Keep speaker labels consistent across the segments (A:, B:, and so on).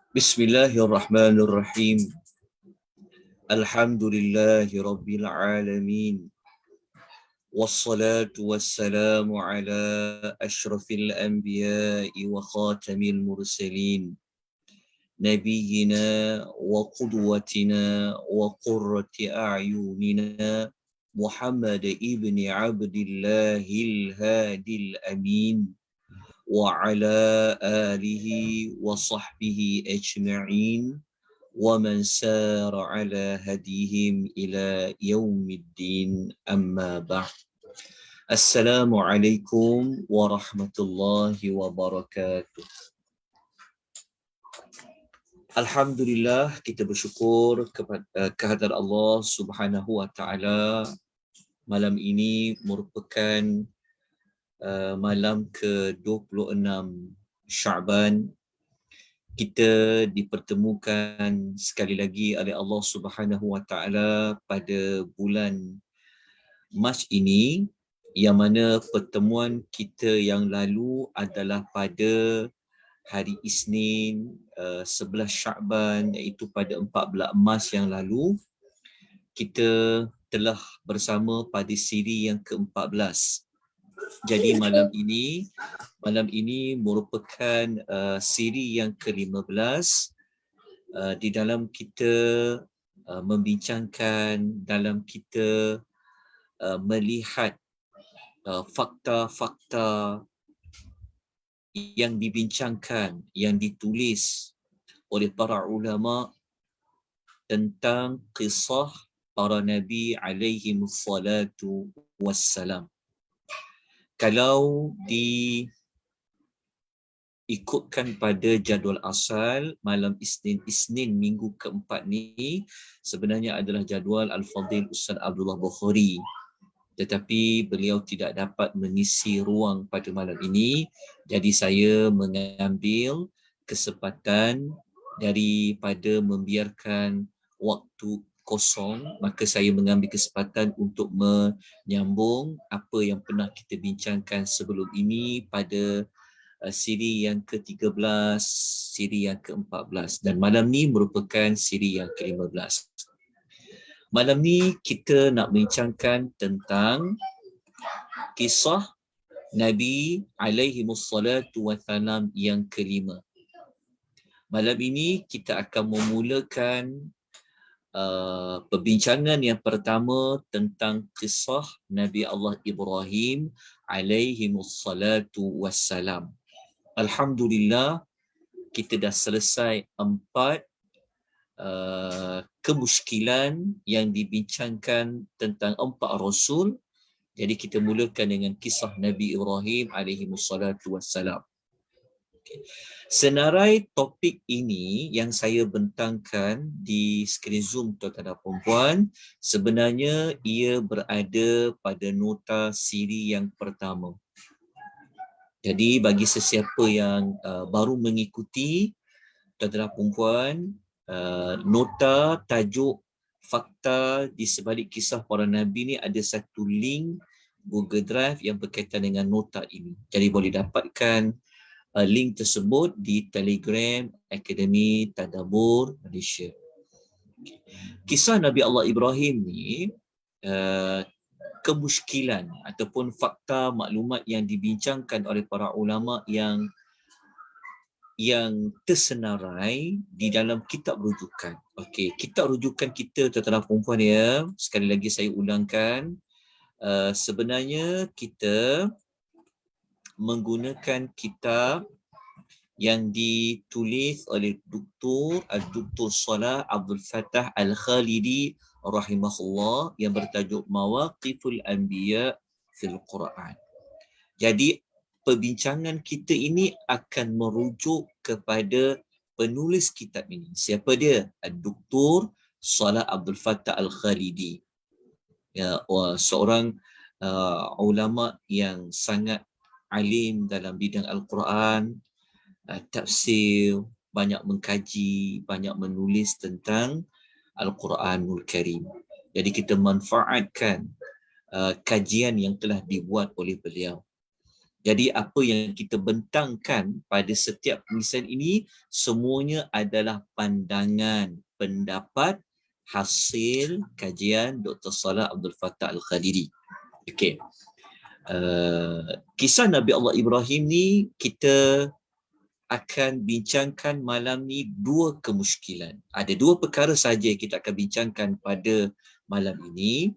A: Bismillahirrahmanirrahim. Alhamdulillahi rabbil alamin. Wassalatu wassalamu ala ashrafil anbiya'i wa khatamil mursalin. Nabiyyina wa qudwatina wa qurrati a'yunina Muhammad ibn Abdillahil hadil amin. Wa ala alihi wa sahbihi ajma'in. ومن سار على هديهم إلى يوم الدين أما بعد السلام عليكم ورحمة الله وبركاته. Alhamdulillah, kita bersyukur kepada kehadirat Allah Subhanahu wa taala. Malam ini merupakan malam ke-26 Syaban. Kita dipertemukan sekali lagi oleh Allah Subhanahu wa taala pada bulan Mac ini, yang mana pertemuan kita yang lalu adalah pada hari Isnin 11 Syaban, iaitu pada 14 Mac yang lalu. Kita telah bersama pada siri yang ke-14. Jadi malam ini merupakan siri yang ke-15 di dalam kita membincangkan, dalam kita melihat fakta-fakta yang dibincangkan, yang ditulis oleh para ulama tentang kisah para nabi alaihi wassalatu wassalam. Kalau diikutkan pada jadual asal, malam Isnin minggu keempat ni sebenarnya adalah jadual Al-Fadhil Ustaz Abdullah Bukhari. Tetapi beliau tidak dapat mengisi ruang pada malam ini. Jadi saya mengambil kesempatan daripada membiarkan waktu kosong, maka saya mengambil kesempatan untuk menyambung apa yang pernah kita bincangkan sebelum ini pada siri yang ke-13, siri yang ke-14, dan malam ni merupakan siri yang ke-15. Malam ni kita nak bincangkan tentang kisah Nabi alaihi wassalatu wassalam yang kelima. Malam ini kita akan memulakan perbincangan yang pertama tentang kisah Nabi Allah Ibrahim alaihi wassalatu wassalam. Alhamdulillah, kita dah selesai 4 kemusykilan yang dibincangkan tentang 4 rasul. Jadi kita mulakan dengan kisah Nabi Ibrahim alaihi wassalatu wassalam. Senarai topik ini yang saya bentangkan di skrin Zoom tuan-tuan dan puan-puan, sebenarnya ia berada pada nota siri yang pertama. Jadi bagi sesiapa yang baru mengikuti, tuan-tuan dan puan-puan, nota tajuk fakta di sebalik kisah para Nabi ni ada satu link Google Drive yang berkaitan dengan nota ini. Jadi boleh dapatkan link tersebut di Telegram Akademi Tadabbur Malaysia. Kisah Nabi Allah Ibrahim ni kemusykilan ataupun fakta maklumat yang dibincangkan oleh para ulama yang tersenarai di dalam kitab rujukan. Okey, kitab rujukan kita tuan-tuan dan puan-puan ya, sekali lagi saya ulangkan, sebenarnya kita menggunakan kitab yang ditulis oleh Dr. Salah Abdul Fattah Al-Khalidi rahimahullah yang bertajuk Mawaqiful Anbiya fil Quran. Jadi perbincangan kita ini akan merujuk kepada penulis kitab ini. Siapa dia? Dr. Salah Abdul Fattah Al-Khalidi. Ya, seorang ulama yang sangat alim dalam bidang Al-Quran, tafsir, banyak mengkaji, banyak menulis tentang Al-Quranul Karim. Jadi kita manfaatkan kajian yang telah dibuat oleh beliau. Jadi apa yang kita bentangkan pada setiap pemisahan ini semuanya adalah pandangan, pendapat, hasil kajian Dr. Salah Abdul Fattah Al-Khadiri. Okey. Kisah Nabi Allah Ibrahim ni kita akan bincangkan malam ni dua kemusykilan. Ada dua perkara saja kita akan bincangkan pada malam ini.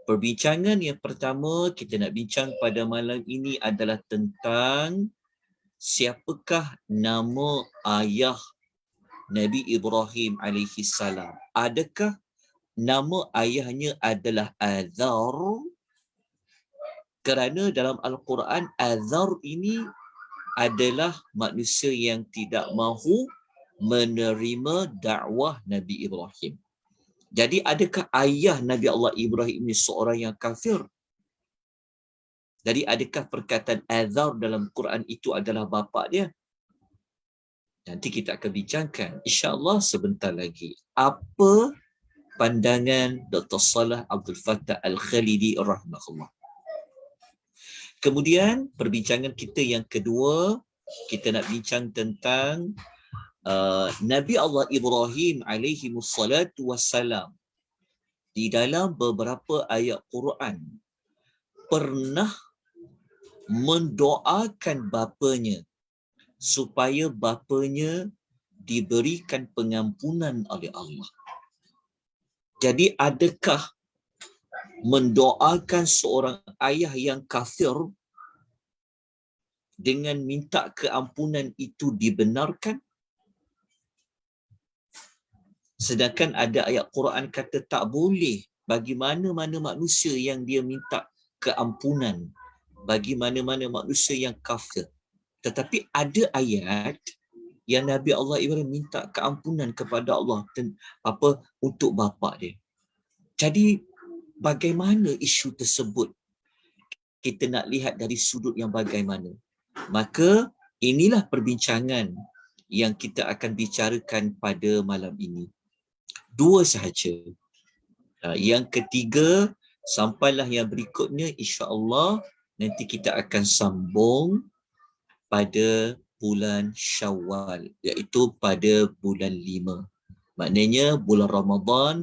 A: Perbincangan yang pertama kita nak bincang pada malam ini adalah tentang siapakah nama ayah Nabi Ibrahim alaihi salam. Adakah nama ayahnya adalah Azar? Kerana dalam Al-Quran Azar ini adalah manusia yang tidak mahu menerima dakwah Nabi Ibrahim. Jadi adakah ayah Nabi Allah Ibrahim ini seorang yang kafir? Jadi adakah perkataan Azar dalam Quran itu adalah bapa dia? Nanti kita akan bincangkan insya-Allah sebentar lagi. Apa pandangan Dr. Salah Abdul Fattah Al-Khalidi rahimahullah. Kemudian perbincangan kita yang kedua, kita nak bincang tentang Nabi Allah Ibrahim alaihi wassalatu wassalam di dalam beberapa ayat Quran pernah mendoakan bapanya supaya bapanya diberikan pengampunan oleh Allah. Jadi adakah mendoakan seorang ayah yang kafir dengan minta keampunan itu dibenarkan? Sedangkan ada ayat Quran kata tak boleh bagi mana-mana manusia yang dia minta keampunan, bagi mana-mana manusia yang kafir. Tetapi ada ayat yang Nabi Allah Ibrahim minta keampunan kepada Allah untuk bapa dia. Jadi bagaimana isu tersebut? Kita nak lihat dari sudut yang bagaimana. Maka inilah perbincangan yang kita akan bicarakan pada malam ini. Dua sahaja. Yang ketiga, sampailah yang berikutnya insya-Allah nanti kita akan sambung pada bulan Syawal, iaitu pada bulan 5. Maknanya bulan Ramadan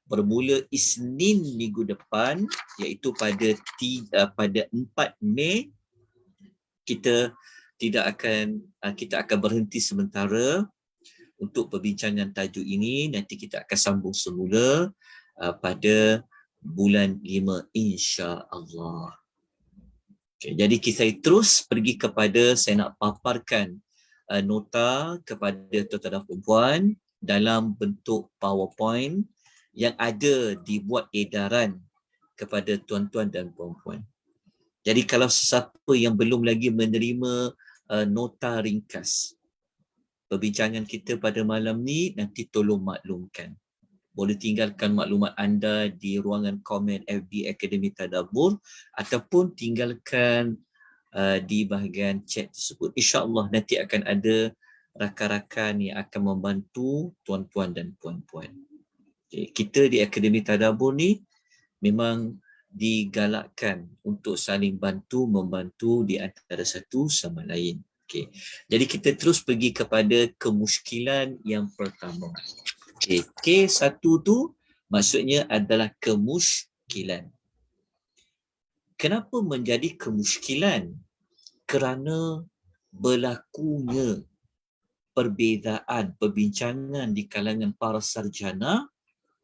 A: bermula Isnin minggu depan, iaitu pada 4 Mei kita akan berhenti sementara untuk perbincangan tajuk ini. Nanti kita akan sambung semula pada bulan 5 insya-Allah. Okay, jadi kita terus pergi kepada, saya nak paparkan nota kepada tuan-tuan dan puan dalam bentuk PowerPoint yang ada dibuat edaran kepada tuan-tuan dan puan-puan. Jadi kalau sesiapa yang belum lagi menerima nota ringkas perbincangan kita pada malam ni, nanti tolong maklumkan. Boleh tinggalkan maklumat anda di ruangan komen FB Akademi Tadabbur ataupun tinggalkan di bahagian chat tersebut. InsyaAllah nanti akan ada rakan-rakan yang akan membantu tuan-tuan dan puan-puan. Okay. Kita di Akademi Tadabbur ni memang digalakkan untuk saling membantu di antara satu sama lain. Okay. Jadi kita terus pergi kepada kemusykilan yang pertama. Okay. K1 tu maksudnya adalah kemusykilan. Kenapa menjadi kemusykilan? Kerana berlakunya perbincangan di kalangan para sarjana,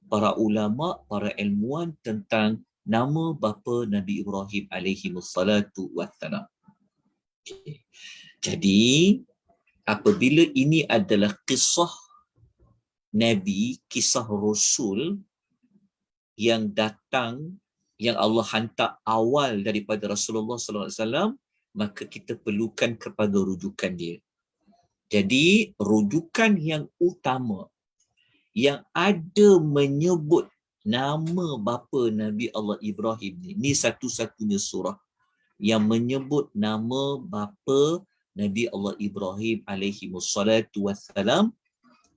A: para ulama, para ilmuwan tentang nama bapa Nabi Ibrahim alaihi wassalatu wassalam. Okay. Jadi apabila ini adalah kisah Nabi, kisah Rasul yang datang, yang Allah hantar awal daripada Rasulullah SAW, maka kita perlukan kepada rujukan dia. Jadi rujukan yang utama yang ada menyebut nama bapa Nabi Allah Ibrahim ni satu-satunya surah yang menyebut nama bapa Nabi Allah Ibrahim alaihi wassalatu wassalam,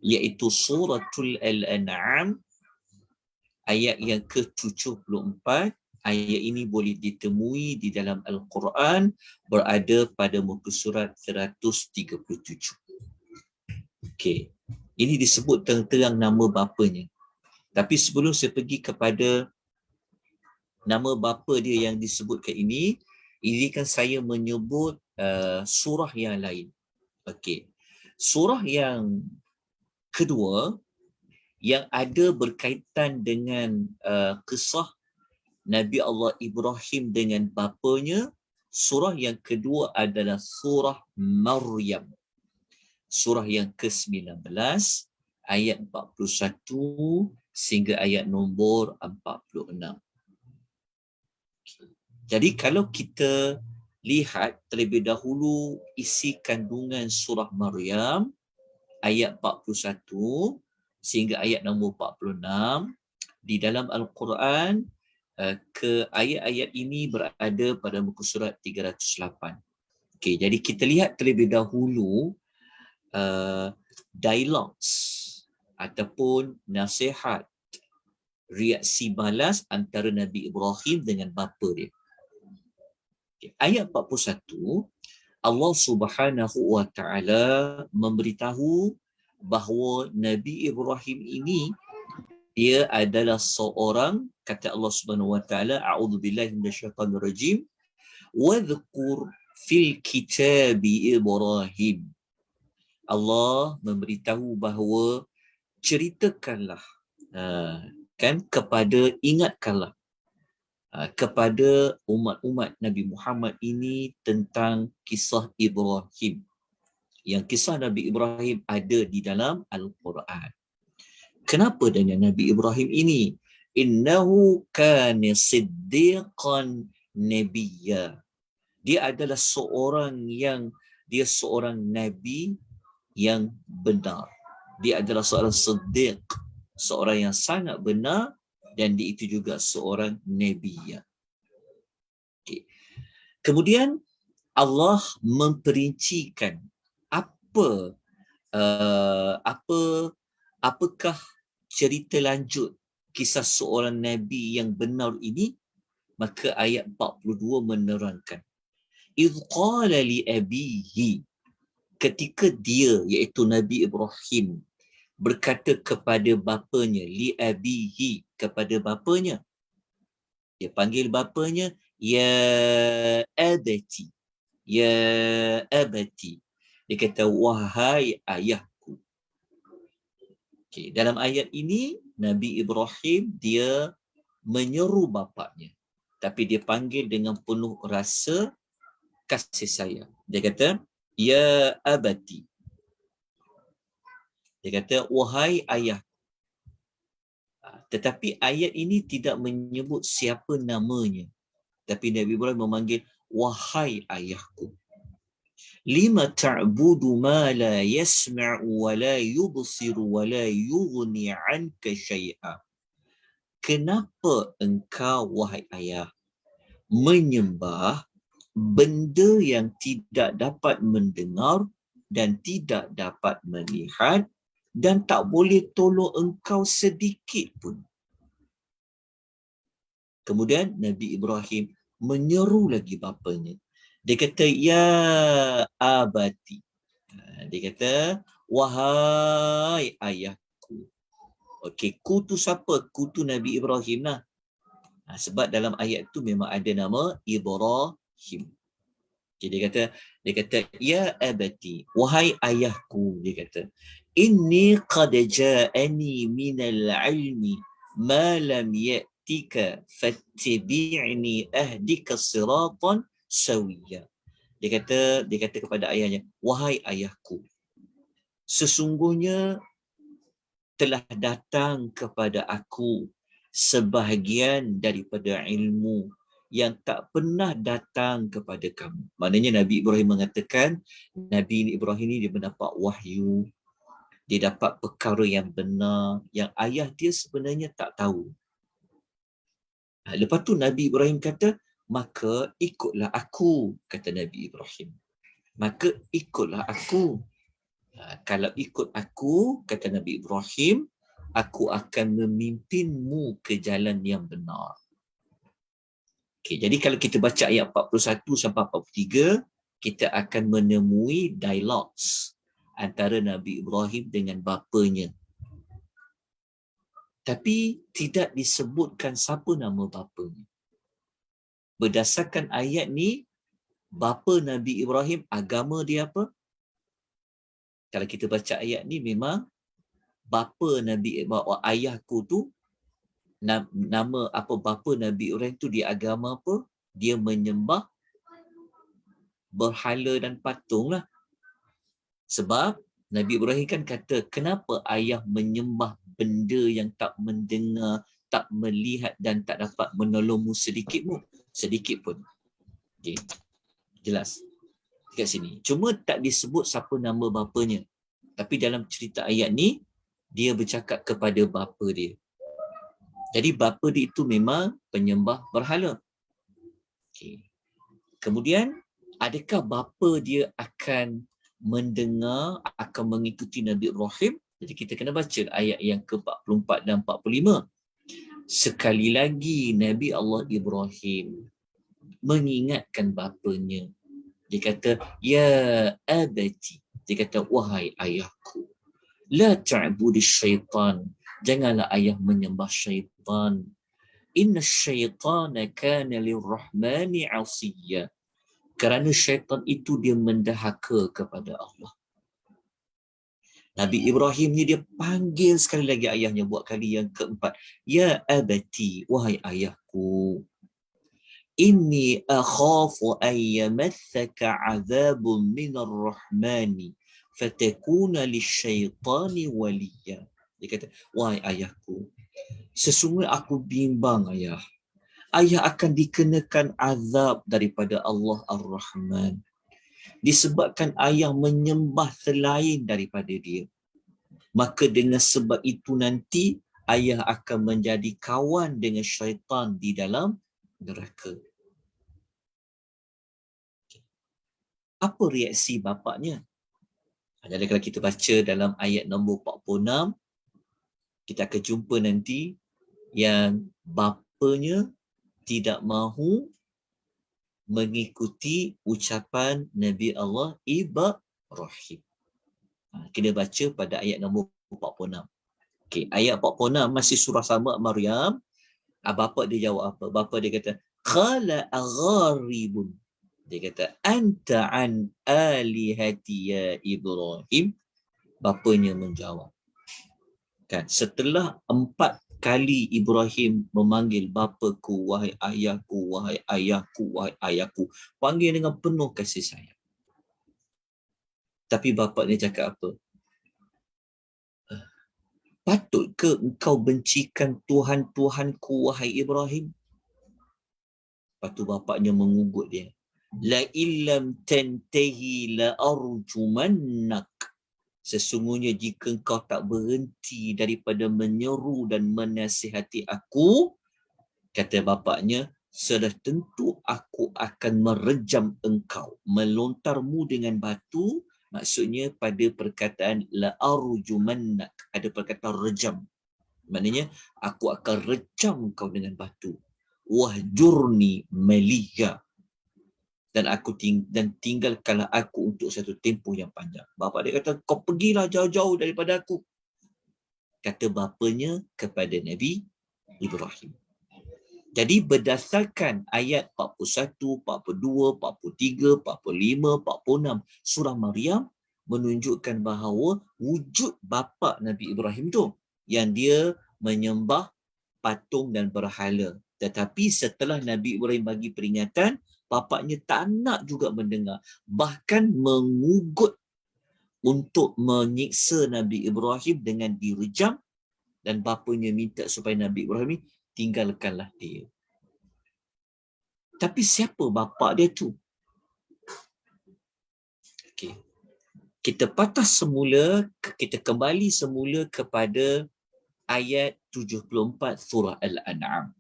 A: iaitu suratul Al-An'am ayat yang ke-74 Ayat ini boleh ditemui di dalam Al-Quran, berada pada muka surat 137. Okey. Ini disebut terang-terang nama bapanya. Tapi sebelum saya pergi kepada nama bapa dia yang disebutkan ini, izinkan saya menyebut surah yang lain. Okey. Surah yang kedua yang ada berkaitan dengan kisah Nabi Allah Ibrahim dengan bapanya, surah yang kedua adalah surah Maryam. Surah yang ke-19 ayat 41 sehingga ayat nombor 46. Jadi kalau kita lihat terlebih dahulu isi kandungan surah Maryam ayat 41 sehingga ayat nombor 46 di dalam Al-Quran, ke ayat-ayat ini berada pada muka surat 308. Okey, jadi kita lihat terlebih dahulu dialogs ataupun nasihat, reaksi balas antara Nabi Ibrahim dengan bapa dia. Okay. Ayat 41, Allah Subhanahu wa taala memberitahu bahawa Nabi Ibrahim ini dia adalah seorang, kata Allah Subhanahu wa taala, a'udzubillahi minasyaitonir rajim, wadhkur fil kitabi Ibrahim. Allah memberitahu bahawa ceritakanlah, ingatkanlah kepada umat-umat Nabi Muhammad ini tentang kisah Ibrahim. Yang kisah Nabi Ibrahim ada di dalam Al-Quran. Kenapa dengan Nabi Ibrahim ini? Innahu kana siddiqan nabiyya. Dia adalah seorang nabi yang benar. Dia adalah seorang siddiq, seorang yang sangat benar, dan dia itu juga seorang nabiyya. Okay. Kemudian Allah memperincikan apakah cerita lanjut kisah seorang Nabi yang benar ini. Maka ayat 42 menerangkan, idh qala li abihi, ketika dia iaitu Nabi Ibrahim berkata kepada bapanya, li abihi, kepada bapanya, dia panggil bapanya ya abati, ya abati, dia kata wahai ayahku. Okay, dalam ayat ini Nabi Ibrahim dia menyeru bapaknya, tapi dia panggil dengan penuh rasa kasih sayang. Dia kata ya abati, dia kata wahai ayah. Tetapi ayat ini tidak menyebut siapa namanya, tapi Nabi Ibrahim memanggil wahai ayahku. Lima ta'budu ma la yasma'u wa la yubsiru wa la yughni 'anka syai'a. Kenapa engkau wahai ayah menyembah benda yang tidak dapat mendengar dan tidak dapat melihat dan tak boleh tolong engkau sedikit pun? Kemudian Nabi Ibrahim menyeru lagi bapanya. Dia kata ya abati. Dia kata wahai ayahku. Okey, ku tu siapa? Ku tu Nabi Ibrahim lah. Sebab dalam ayat tu memang ada nama Ibrahim. Jadi dia kata ya abati, wahai ayahku, dia kata inni qad ja'ani minal ilmi ma lam ya'tika fattabi'ni ahdika siratan sawiyya. Dia kata kepada ayahnya, wahai ayahku, sesungguhnya telah datang kepada aku sebahagian daripada ilmu yang tak pernah datang kepada kamu. Maknanya Nabi Ibrahim mengatakan, Nabi Ibrahim ini dia mendapat wahyu, dia dapat perkara yang benar, yang ayah dia sebenarnya tak tahu. Lepas tu Nabi Ibrahim kata, maka ikutlah aku, kata Nabi Ibrahim. Maka ikutlah aku. Kalau ikut aku, kata Nabi Ibrahim, aku akan memimpinmu ke jalan yang benar. Okay, jadi kalau kita baca ayat 41 sampai 43, kita akan menemui dialogs antara Nabi Ibrahim dengan bapanya. Tapi tidak disebutkan siapa nama bapanya. Berdasarkan ayat ni, bapa Nabi Ibrahim, agama dia apa? Kalau kita baca ayat ni, memang bapa Nabi Ibrahim, ayahku tu, nama apa bapa Nabi Ibrahim tu dia agama apa? Dia menyembah berhala dan patung lah. Sebab Nabi Ibrahim kan kata, kenapa ayah menyembah benda yang tak mendengar, tak melihat dan tak dapat menolongmu sedikit pun. Okay. Jelas kat sini. Cuma tak disebut siapa nama bapanya. Tapi dalam cerita ayat ni, dia bercakap kepada bapa dia. Jadi bapa dia itu memang penyembah berhala. Okay. Kemudian, adakah bapa dia akan mendengar, akan mengikuti Nabi Ibrahim? Jadi kita kena baca ayat yang ke-44 dan 45. Sekali lagi Nabi Allah Ibrahim mengingatkan bapanya. Dia kata, ya abati. Dia kata, wahai ayahku, la ta'budis syaitan. Janganlah ayah menyembah syaitan. Inna syaitana kana lirrahmani asiyya. Kerana syaitan itu dia mendahaka kepada Allah. Nabi Ibrahim ni dia panggil sekali lagi ayahnya buat kali yang keempat. Ya abati, wahai ayahku. Inni akhafu an yamassaka azabun minar rahmani fatakuna lisyaitani waliya. Dia kata, wahai ayahku, sesungguhnya aku bimbang ayah. Ayah akan dikenakan azab daripada Allah Ar-Rahman. Disebabkan ayah menyembah selain daripada dia. Maka dengan sebab itu nanti, ayah akan menjadi kawan dengan syaitan di dalam neraka. Apa reaksi bapaknya? Jadi kalau kita baca dalam ayat nombor 46, kita akan jumpa nanti yang bapanya tidak mahu mengikuti ucapan Nabi Allah Ibrahim. Kita baca pada ayat nombor 46. Okey, ayat 46 masih surah sama Maryam. Bapa dia jawab apa? Bapa dia kata, qala agharibun. Dia kata, anta an alihati ya Ibrahim. Bapanya menjawab. Kan, setelah 4 kali Ibrahim memanggil bapaku, wahai ayahku, wahai ayahku, wahai ayahku, panggil dengan penuh kasih sayang. Tapi bapaknya cakap apa? Patut ke engkau bencikan Tuhan-Tuhanku, wahai Ibrahim? Lepas tu bapaknya mengugut dia. La illam tantahi la arjumannak. Sesungguhnya jika engkau tak berhenti daripada menyeru dan menasihati aku, kata bapaknya, sudah tentu aku akan merejam engkau, melontarmu dengan batu. Maksudnya pada perkataan la arjumannak, ada perkataan rejam. Maknanya aku akan rejam kau dengan batu. Wahjurni maliya. Dan tinggalkanlah aku untuk satu tempoh yang panjang. Bapa dia kata, kau pergilah jauh-jauh daripada aku. Kata bapanya kepada Nabi Ibrahim. Jadi berdasarkan ayat 41, 42, 43, 45, 46 surah Maryam menunjukkan bahawa wujud bapa Nabi Ibrahim tu yang dia menyembah patung dan berhala. Tetapi setelah Nabi Ibrahim bagi peringatan, bapaknya tak nak juga mendengar. Bahkan mengugut untuk menyiksa Nabi Ibrahim dengan direjam, dan bapanya minta supaya Nabi Ibrahim tinggalkanlah dia. Tapi siapa bapa dia tu? Okay. Kita kembali semula kepada ayat 74 surah Al-An'am.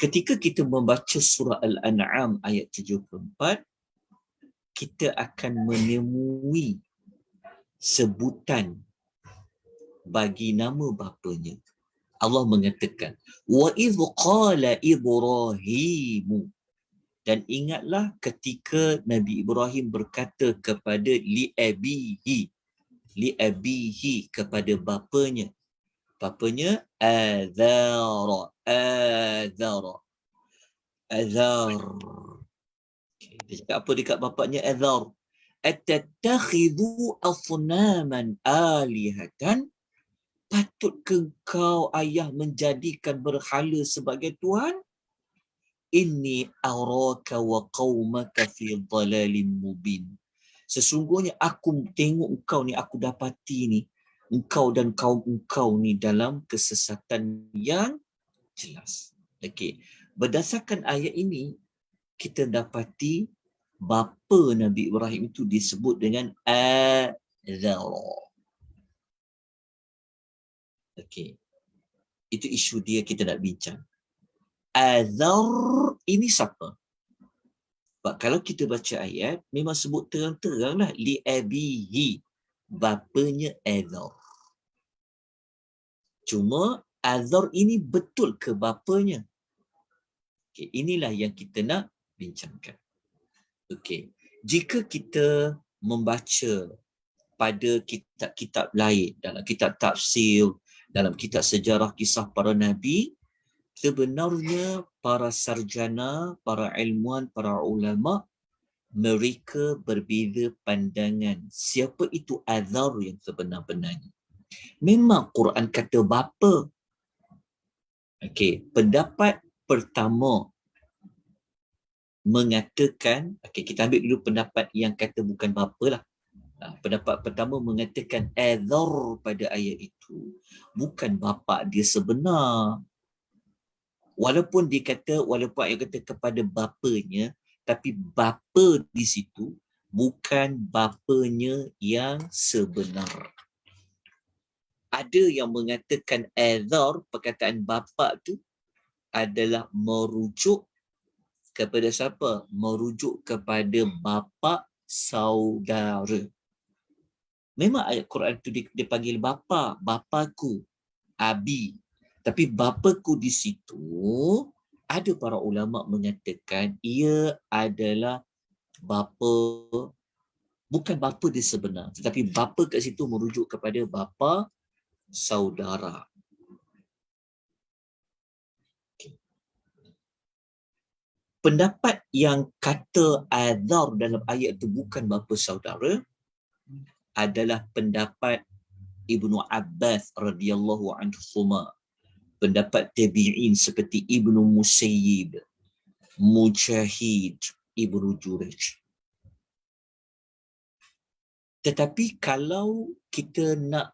A: Ketika kita membaca surah Al-An'am ayat 74, kita akan menemui sebutan bagi nama bapanya. Allah mengatakan, wa idh qala Ibrahimu, dan ingatlah ketika Nabi Ibrahim berkata kepada liabihi kepada bapanya azara azar. Dia cakap apa dekat bapaknya azar? Atattakhidhu asnaman alihatan, patut ke kau ayah menjadikan berhala sebagai Tuhan? Inni araka wa qaumaka fi dhalalin mubin. Sesungguhnya aku tengok engkau ni, aku dapati ni, engkau dan kaum engkau ni dalam kesesatan yang jelas. Okey. Berdasarkan ayat ini, kita dapati bapa Nabi Ibrahim itu disebut dengan Azara. Okey. Itu isu dia kita nak bincang. Azar ini siapa? Sebab kalau kita baca ayat, memang sebut terang-teranglah li'abihi, bapanya Azar. Cuma Azar ini betul ke bapanya? Okay, inilah yang kita nak bincangkan. Okey. Jika kita membaca pada kitab-kitab lain, dalam kitab tafsir, dalam kitab sejarah kisah para nabi, sebenarnya para sarjana, para ilmuwan, para ulama, mereka berbeza pandangan siapa itu Azar yang sebenar-benarnya. Memang Quran kata bapa. Okey, pendapat pertama mengatakan, okey, kita ambil dulu pendapat yang kata bukan bapa lah. Pendapat pertama mengatakan Azar pada ayat itu bukan bapa dia sebenar. Walaupun ayat kata kepada bapanya, tapi bapa di situ bukan bapanya yang sebenar. Ada yang mengatakan Azar, perkataan bapa tu adalah merujuk kepada siapa? Merujuk kepada bapa saudara. Memang ayat Quran tu dia panggil bapa, bapaku, abi. Tapi bapaku di situ, ada para ulama mengatakan ia adalah bapa, bukan bapa dia sebenar, tetapi bapa kat situ merujuk kepada bapa saudara. Pendapat yang kata Azar dalam ayat itu bukan bapa saudara adalah pendapat Ibnu Abbas radhiyallahu anhuma, pendapat tabi'in seperti Ibnu Musayyib, Mujahid, Ibnu Jurayj. Tetapi kalau kita nak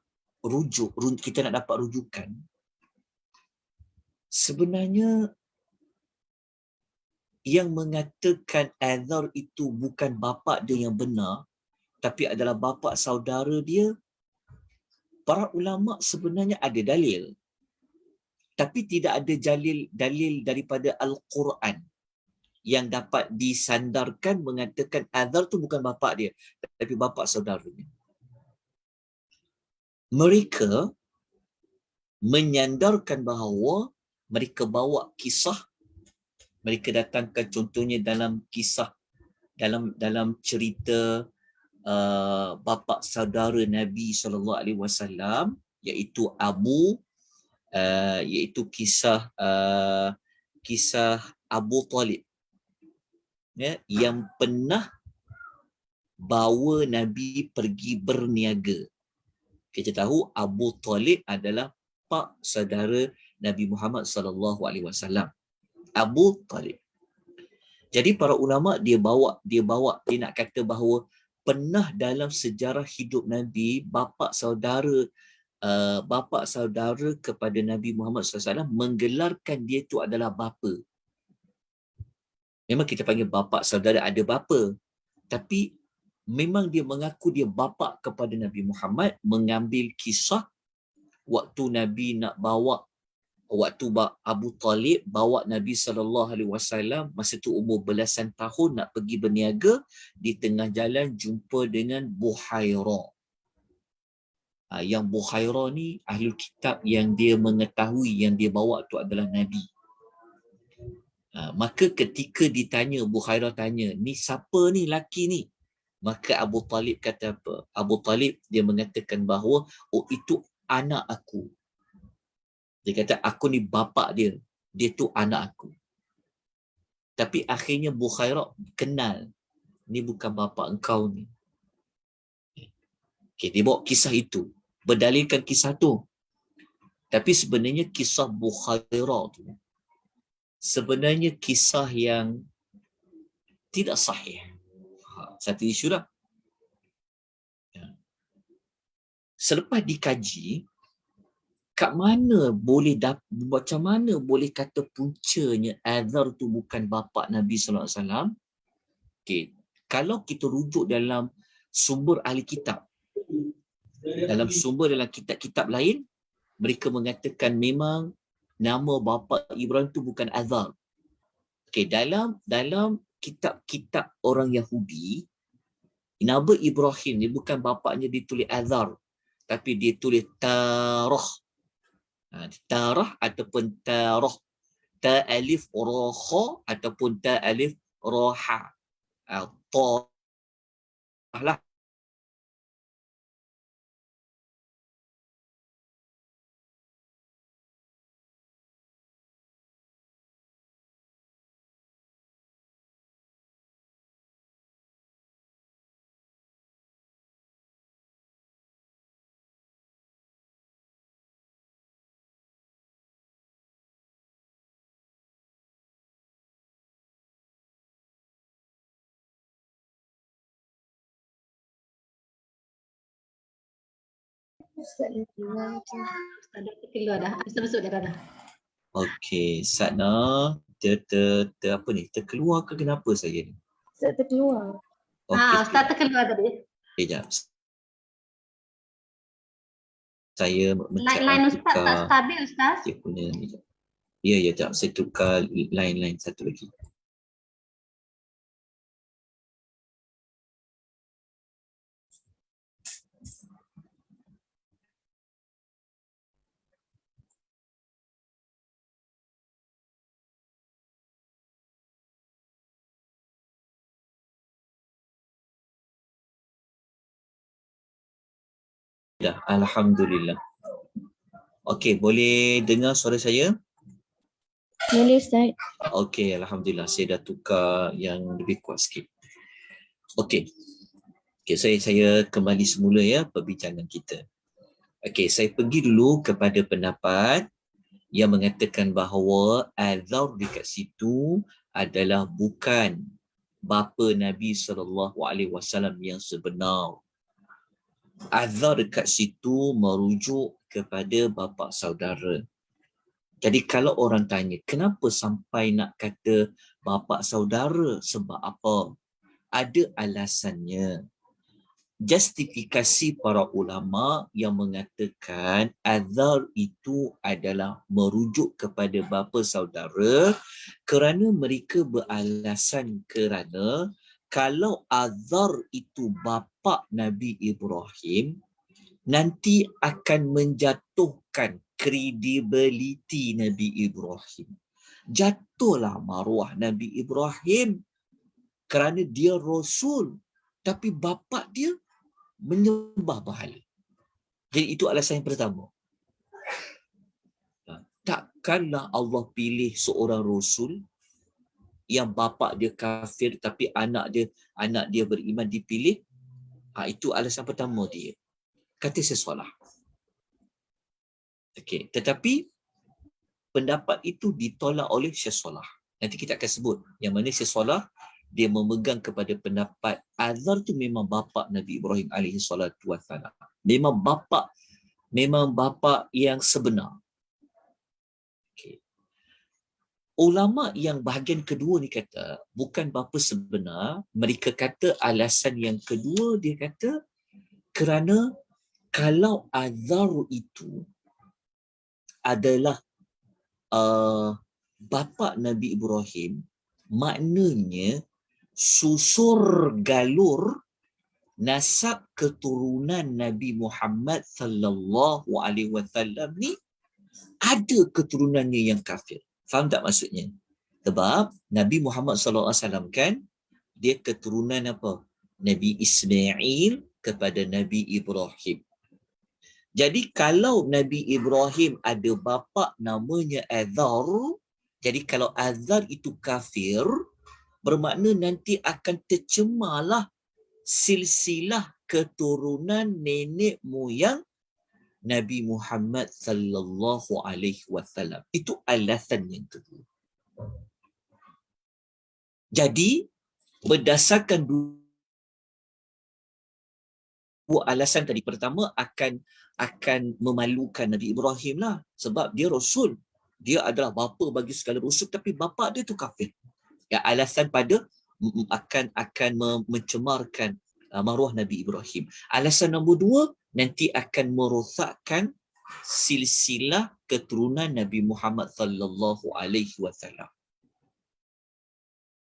A: kita nak dapat rujukan, sebenarnya yang mengatakan Azar itu bukan bapa dia yang benar, tapi adalah bapa saudara dia, para ulama sebenarnya ada dalil. Tapi tidak ada dalil daripada Al-Quran yang dapat disandarkan mengatakan Azar tu bukan bapa dia, tapi bapa saudaranya. Mereka menyandarkan bahawa mereka bawa kisah, mereka datangkan contohnya dalam kisah, dalam cerita bapa saudara Nabi SAW, iaitu iaitu kisah Abu Talib, ya, yang pernah bawa Nabi pergi berniaga. Kita tahu Abu Talib adalah pak saudara Nabi Muhammad SAW. Abu Talib. Jadi para ulama dia nak kata bahawa pernah dalam sejarah hidup Nabi bapa saudara kepada Nabi Muhammad SAW menggelarkan dia itu adalah bapa. Memang kita panggil bapa saudara ada bapa, tapi memang dia mengaku dia bapa kepada Nabi Muhammad, mengambil kisah waktu Nabi nak bawa, waktu Abu Talib bawa Nabi SAW masa tu umur belasan tahun nak pergi berniaga, di tengah jalan jumpa dengan Buhairah. Yang Bukhairah ni ahlul kitab yang dia mengetahui yang dia bawa tu adalah Nabi. Maka ketika ditanya, Bukhairah tanya, ni siapa ni laki ni? Maka Abu Talib kata apa? Abu Talib dia mengatakan bahawa oh itu anak aku. Dia kata aku ni bapa dia. Dia tu anak aku. Tapi akhirnya Bukhairah kenal. Ni bukan bapa engkau ni. Okay, dia bawa kisah itu. Berdalilkan kisah tu. Tapi sebenarnya kisah Bukhairah tu sebenarnya kisah yang tidak sahih. Satu isu dah. Selepas dikaji, kat mana boleh macam mana boleh kata puncanya Azar tu bukan bapa Nabi sallallahu alaihi wasallam? Okey, kalau kita rujuk dalam sumber ahli kitab, dalam kitab-kitab lain, mereka mengatakan memang nama bapa Ibrahim tu bukan Azar. Okey, dalam kitab-kitab orang Yahudi, nama Ibrahim ni bukan bapaknya ditulis Azar, tapi dia tulis Tarah. Tarah ataupun Tarah. Ta alif ra kha ataupun ta alif ra ha. Tarah lah.
B: Ustaz dah keluar. Ustaz dah keluar dah. Ustaz masuk dah.
A: Okey, Satna apa ni? Terkeluar ke kenapa saya ni?
B: Ustaz terkeluar.
A: Okey.
B: Ustaz terkeluar tadi.
A: Sekejap. Saya
B: Line Ustaz tak stabil, Ustaz.
A: Dia punya ni. Ya, tak. Saya tukar line satu lagi. Dah, alhamdulillah. Okey, boleh dengar suara saya?
B: Boleh, Ustaz.
A: Okey, alhamdulillah. Saya dah tukar yang lebih kuat sikit. Okey. Saya kembali semula ya perbincangan kita. Okey, saya pergi dulu kepada pendapat yang mengatakan bahawa Azar dekat situ adalah bukan bapa Nabi SAW yang sebenar. Azar dekat situ merujuk kepada bapa saudara. Jadi kalau orang tanya, kenapa sampai nak kata bapa saudara, sebab apa? Ada alasannya. Justifikasi para ulama yang mengatakan azar itu adalah merujuk kepada bapa saudara kerana mereka beralasan kerana kalau azar itu bapa Nabi Ibrahim, nanti akan menjatuhkan kredibiliti Nabi Ibrahim. Jatuhlah maruah Nabi Ibrahim kerana dia Rasul, tapi bapa dia menyembah berhala. Jadi itu alasan yang pertama. Takkanlah Allah pilih seorang Rasul yang bapa dia kafir tapi anak dia beriman dipilih. Itu alasan pertama dia. Kata saya salah. Okey, tetapi pendapat itu ditolak oleh Syekh Salah. Nanti kita akan sebut yang mana Syekh Salah dia memegang kepada pendapat Azar tu memang bapa Nabi Ibrahim alaihi salatu wassalam. Memang bapa yang sebenar. Okay. Ulama yang bahagian kedua ni kata bukan bapa sebenar, mereka kata alasan yang kedua dia kata kerana kalau Azar itu adalah bapa Nabi Ibrahim, maknanya susur galur nasab keturunan Nabi Muhammad sallallahu alaihi wasallam ni ada keturunannya yang kafir. Faham tak maksudnya? Sebab Nabi Muhammad sallallahu alaihi wasallam kan dia keturunan apa? Nabi Ismail kepada Nabi Ibrahim. Jadi kalau Nabi Ibrahim ada bapa namanya Azar, jadi kalau Azar itu kafir, bermakna nanti akan tercemarlah silsilah keturunan nenek moyang Nabi Muhammad sallallahu alaihi wasallam. Itu alasan yang kedua. Jadi berdasarkan dua alasan tadi, pertama akan memalukan Nabi Ibrahim lah, sebab dia rasul, dia adalah bapa bagi segala rasul, tapi bapa dia tu kafir. Ya, alasan pada akan mencemarkan maruah Nabi Ibrahim. Alasan nombor dua, nanti akan merosakkan silsilah keturunan Nabi Muhammad sallallahu alaihi wasallam.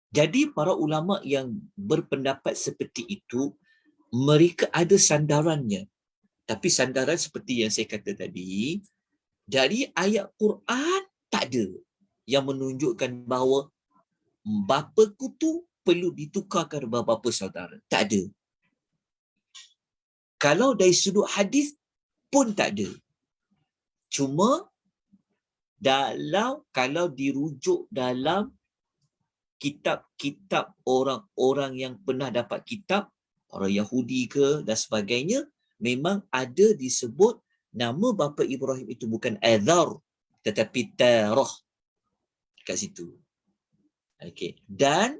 A: Jadi para ulama yang berpendapat seperti itu, mereka ada sandarannya. Tapi sandaran seperti yang saya kata tadi, dari ayat Quran tak ada yang menunjukkan bahawa bapaku tu perlu ditukarkan dengan bapa saudara. Tak ada. Kalau dari sudut hadis pun tak ada. Cuma kalau dirujuk dalam kitab-kitab orang-orang yang pernah dapat kitab, orang Yahudi ke dan sebagainya, memang ada disebut nama bapa Ibrahim itu bukan Azar tetapi Tarah kat situ. Okey. Dan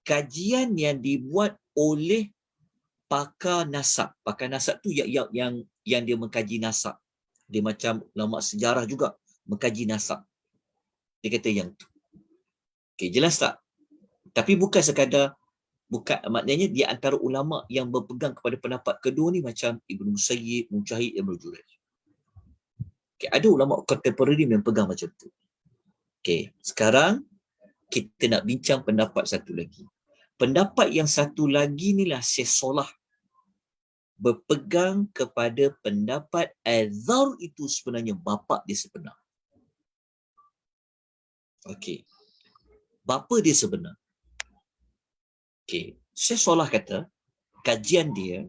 A: kajian yang dibuat oleh pakar nasab. Pakar nasab tu yang dia mengkaji nasab. Dia macam ulama sejarah juga mengkaji nasab. Dia kata yang tu. Okey, jelas tak? Tapi bukan sekadar, maknanya di antara ulama yang berpegang kepada pendapat kedua ni macam Ibnu Musayyib, Mujahid, Ibnu Jurayj. Okay, ada ulama kontemporari yang pegang macam tu. Okay, sekarang kita nak bincang pendapat satu lagi. Pendapat yang satu lagi ni lah Syekh Solah berpegang kepada pendapat Azar itu sebenarnya bapa dia sebenar. Okey. Bapa dia sebenar. Okey. Syekh Solah kata, kajian dia,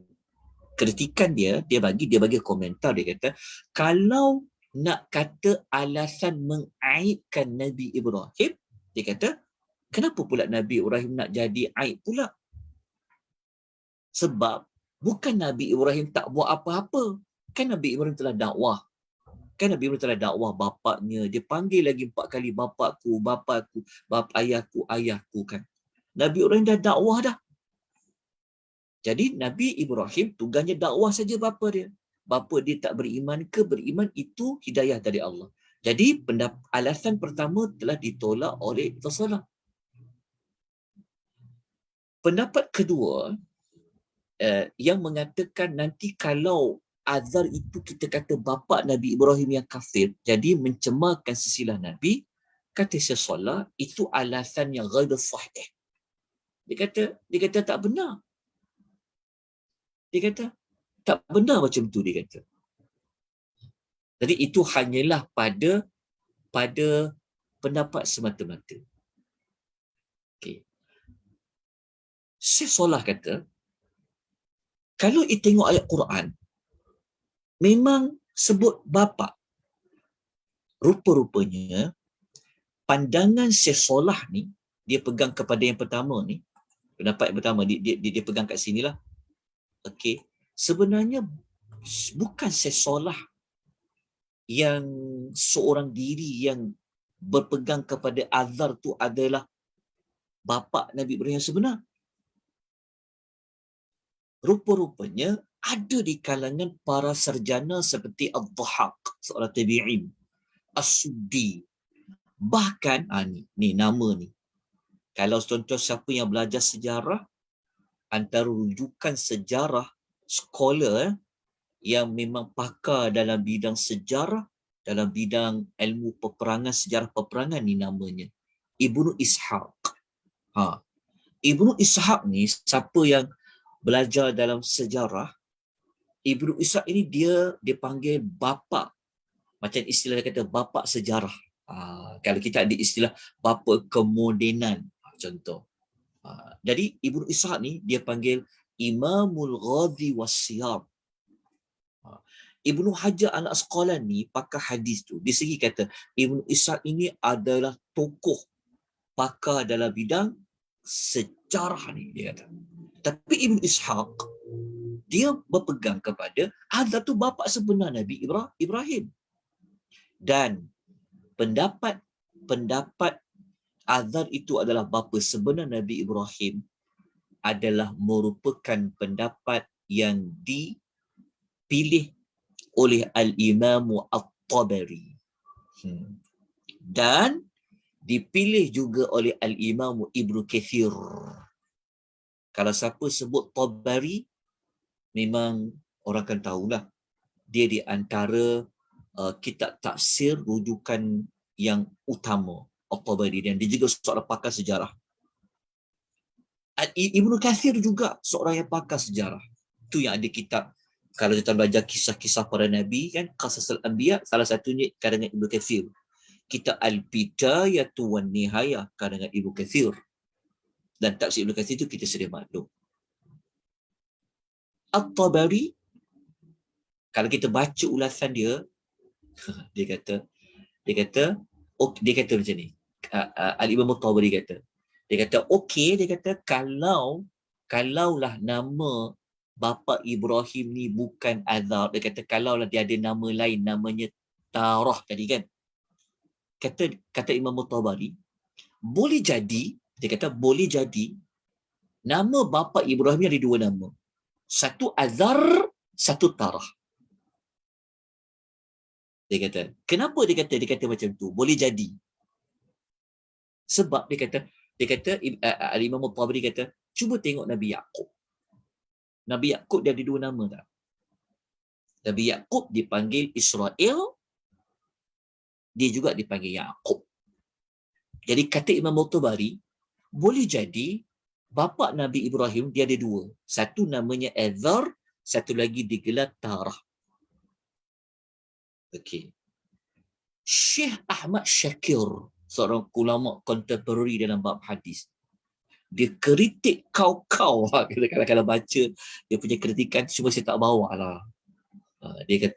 A: kritikan dia bagi komentar, dia kata, kalau nak kata alasan mengaibkan Nabi Ibrahim, dia kata, kenapa pula Nabi Ibrahim nak jadi aib pula? Sebab bukan Nabi Ibrahim tak buat apa-apa. Kan Nabi Ibrahim telah dakwah. Bapaknya. Dia panggil lagi 4 kali bapakku, ayahku kan. Nabi Ibrahim dah dakwah dah. Jadi Nabi Ibrahim tugasnya dakwah saja bapa dia. Bapa dia tak beriman ke beriman, itu hidayah dari Allah. Jadi alasan pertama telah ditolak oleh Rasulullah. Pendapat kedua yang mengatakan nanti kalau Azar itu kita kata bapa Nabi Ibrahim yang kafir, jadi mencemarkan silsilah Nabi, kata Syekh Salah, itu alasan yang ghairu sahih. Dia kata tak benar. Dia kata tak benar macam tu, dia kata. Jadi itu hanyalah pada pendapat semata-mata. Okey. Syekh Salah kata, kalau kita tengok ayat Quran, memang sebut bapa. Rupa-rupanya pandangan Syekh Salah ni, dia pegang kepada yang pertama ni, pendapat yang pertama dia pegang kat sinilah. Okey, sebenarnya bukan Syekh Salah yang seorang diri yang berpegang kepada Azar tu adalah bapa Nabi Ibrahim yang sebenar. Rupa-rupanya ada di kalangan para sarjana seperti Ad-Dhahak, seorang tabi'in, As-Suddi. Bahkan, ni nama ni. Kalau contoh siapa yang belajar sejarah, antara rujukan sejarah, scholar yang memang pakar dalam bidang sejarah, dalam bidang ilmu peperangan, sejarah peperangan ni namanya Ibnu Ishaq. Ibnu Ishaq ni siapa yang belajar dalam sejarah, Ibnu Ishaq ini dia dipanggil bapa, macam istilah dia kata bapa sejarah. Kalau kita ada istilah bapa kemodenan, contoh. Jadi Ibnu Ishaq ni dia panggil Imamul Ghazi Wassiyar. Ibnu Hajar Al-Asqalani pakar hadis tu, di segi kata Ibnu Ishaq ini adalah tokoh pakar dalam bidang sejarah ni, dia kata. Tapi Ibnu Ishaq dia berpegang kepada Azhar tu bapa sebenar Nabi Ibrahim. Dan pendapat Azhar itu adalah bapa sebenar Nabi Ibrahim adalah merupakan pendapat yang dipilih oleh Al-Imam At-Tabari. Dan dipilih juga oleh Al-Imam Ibnu Kathir. Kalau siapa sebut Tabari, memang orang akan tahulah dia di antara kitab tafsir rujukan yang utama, At-Tabari, dan dia juga seorang pakar sejarah. Ibnu Kathir juga seorang yang pakar sejarah. Itu yang ada kitab, kalau kita belajar kisah-kisah para nabi kan, Qasasul Anbiya, salah satunya karangan Ibnu Kathir. Kitab Al-Bidayatu wan Nihayah karangan Ibnu Kathir. Dan tafsir Ibnu Kathir itu kita sedia maklum. At-Tabari, kalau kita baca ulasan dia, dia kata macam ni. Al-Imam At-Tabari kata, dia kata okey, dia kata kalaulah nama bapa Ibrahim ni bukan Azhar, dia kata kalaulah dia ada nama lain namanya Tarah tadi kan. Kata Imam At-Tabari, boleh jadi, dia kata boleh jadi nama bapa Ibrahim ni ada dua nama. Satu Azhar, satu Tarah. Dia kata, kenapa dia kata macam tu? Boleh jadi. Sebab dia kata Al-Imam At-Tabari kata, cuba tengok Nabi Yaqub. Nabi Yaqub dia ada dua nama tak? Nabi Yaqub dipanggil Israel, dia juga dipanggil Yaqub. Jadi kata Imam At-Tabari, boleh jadi bapa Nabi Ibrahim dia ada dua. Satu namanya Azhar, satu lagi digelar Tarah. Okey. Syekh Ahmad Syakir, seorang ulama kontemporari dalam bab hadis, dia kritik kau-kau. Kalau baca dia punya kritikan, cuma saya tak bawa lah. Dia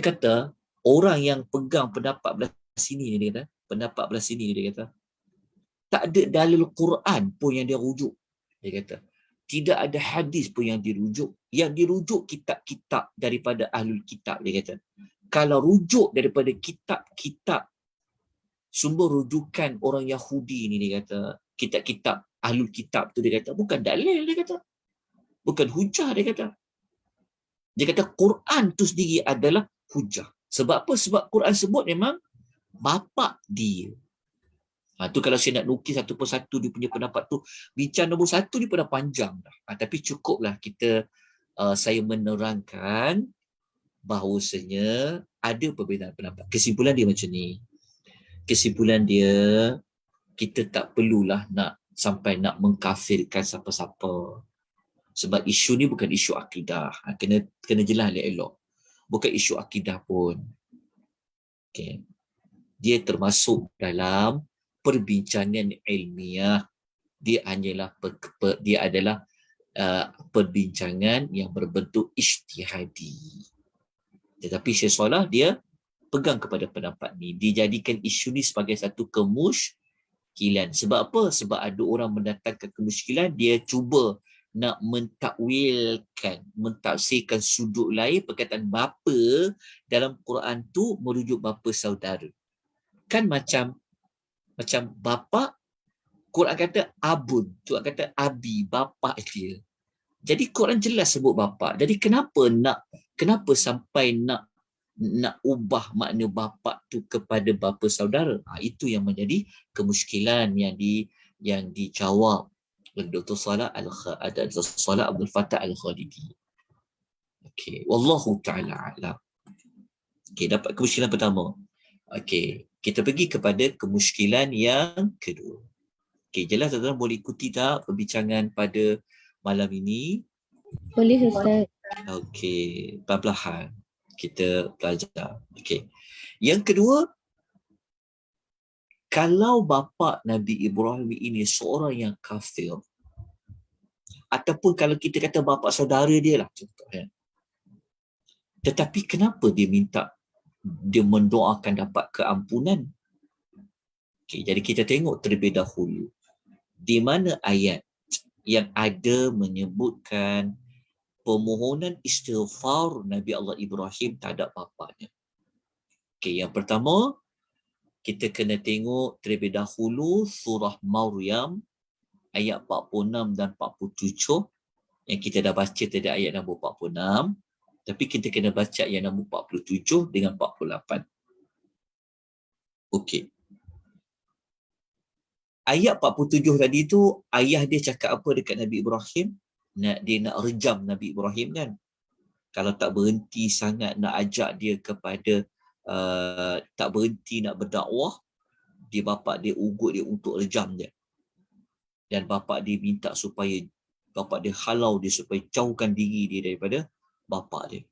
A: kata orang yang pegang pendapat belah sini, dia kata pendapat belah sini, dia kata tak ada dalil Quran pun yang dia rujuk. Dia kata tidak ada hadis pun yang dirujuk. Yang dirujuk kitab-kitab daripada Ahlul Kitab, dia kata. Kalau rujuk daripada kitab-kitab sumber rujukan orang Yahudi ni, dia kata kitab-kitab Ahlul Kitab tu, dia kata bukan dalil, dia kata bukan hujah, dia kata. Dia kata Quran tu sendiri adalah hujah. Sebab apa? Sebab Quran sebut memang bapa dia. Tu kalau saya nak nukis satu persatu dia punya pendapat tu, bincang nombor satu ni pun dah panjang dah. Tapi cukuplah saya menerangkan bahawasanya ada perbezaan pendapat. Kesimpulan dia macam ni. Kesimpulan dia, kita tak perlulah sampai nak mengkafirkan siapa-siapa. Sebab isu ni bukan isu akidah. Kena jelas elok. Bukan isu akidah pun. Okay. Dia termasuk dalam perbincangan ilmiah. Dia adalah perbincangan yang berbentuk ijtihadi. Tetapi Syekh Salah dia pegang kepada pendapat ni. Dijadikan isu ni sebagai satu kemusykilan. Sebab apa? Sebab ada orang mendatangkan kemusykilan, dia cuba nak mentafsirkan sudut lain perkataan bapa dalam Quran tu merujuk bapa saudara. Kan macam bapa, Quran kata abun, Quran kata abi, bapa dia. Jadi Quran jelas sebut bapa. Jadi kenapa sampai nak ubah makna bapa tu kepada bapa saudara? Itu yang menjadi kemusykilan yang dijawab oleh Dr. Salah Abdul Fattah Al-Khalidi. Okey, wallahu taala a'lam. Okey, dapat kemusykilan pertama. Okey, kita pergi kepada kemusykilan yang kedua. Okey, jelas tuan-tuan boleh ikuti tak perbincangan pada malam ini?
B: Boleh Ustaz.
A: Okey, perlahan kita belajar. Okey. Yang kedua, kalau bapa Nabi Ibrahim ini seorang yang kafir, ataupun kalau kita kata bapa saudara dia lah contohnya, tetapi kenapa dia mendoakan dapat keampunan? Okay, jadi kita tengok terlebih dahulu di mana ayat yang ada menyebutkan permohonan istighfar Nabi Allah Ibrahim terhadap bapanya. Okay, yang pertama, kita kena tengok terlebih dahulu surah Maryam ayat 46 dan 47 yang kita dah baca tadi ayat nombor 46, tapi kita kena baca ayat nombor 47 dengan 48. Okey. Ayat 47 tadi tu ayah dia cakap apa dekat Nabi Ibrahim? Dia nak rejam Nabi Ibrahim kan. Kalau tak berhenti sangat nak ajak dia kepada tak berhenti nak berdakwah, bapak dia ugut dia untuk rejam dia. Dan bapak dia minta supaya bapak dia halau dia supaya jauhkan diri dia daripada bapak dia.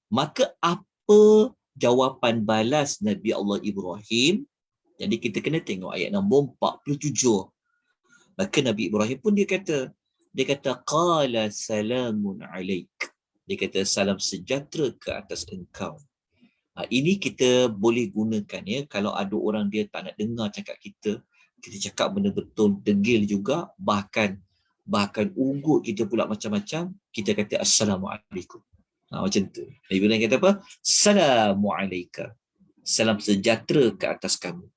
A: Maka apa jawapan balas Nabi Allah Ibrahim? Jadi kita kena tengok ayat nombor 47. Maka Nabi Ibrahim pun dia kata qala salamun alaik. Dia kata salam sejahtera ke atas engkau. Ini kita boleh gunakan ya kalau ada orang dia tak nak dengar cakap kita cakap benda betul, degil juga, bahkan ugut kita pula macam-macam, kita kata assalamualaikum. Macam tu. Nabi Ibrahim kata apa? Assalamualaikum. Salam sejahtera ke atas kamu.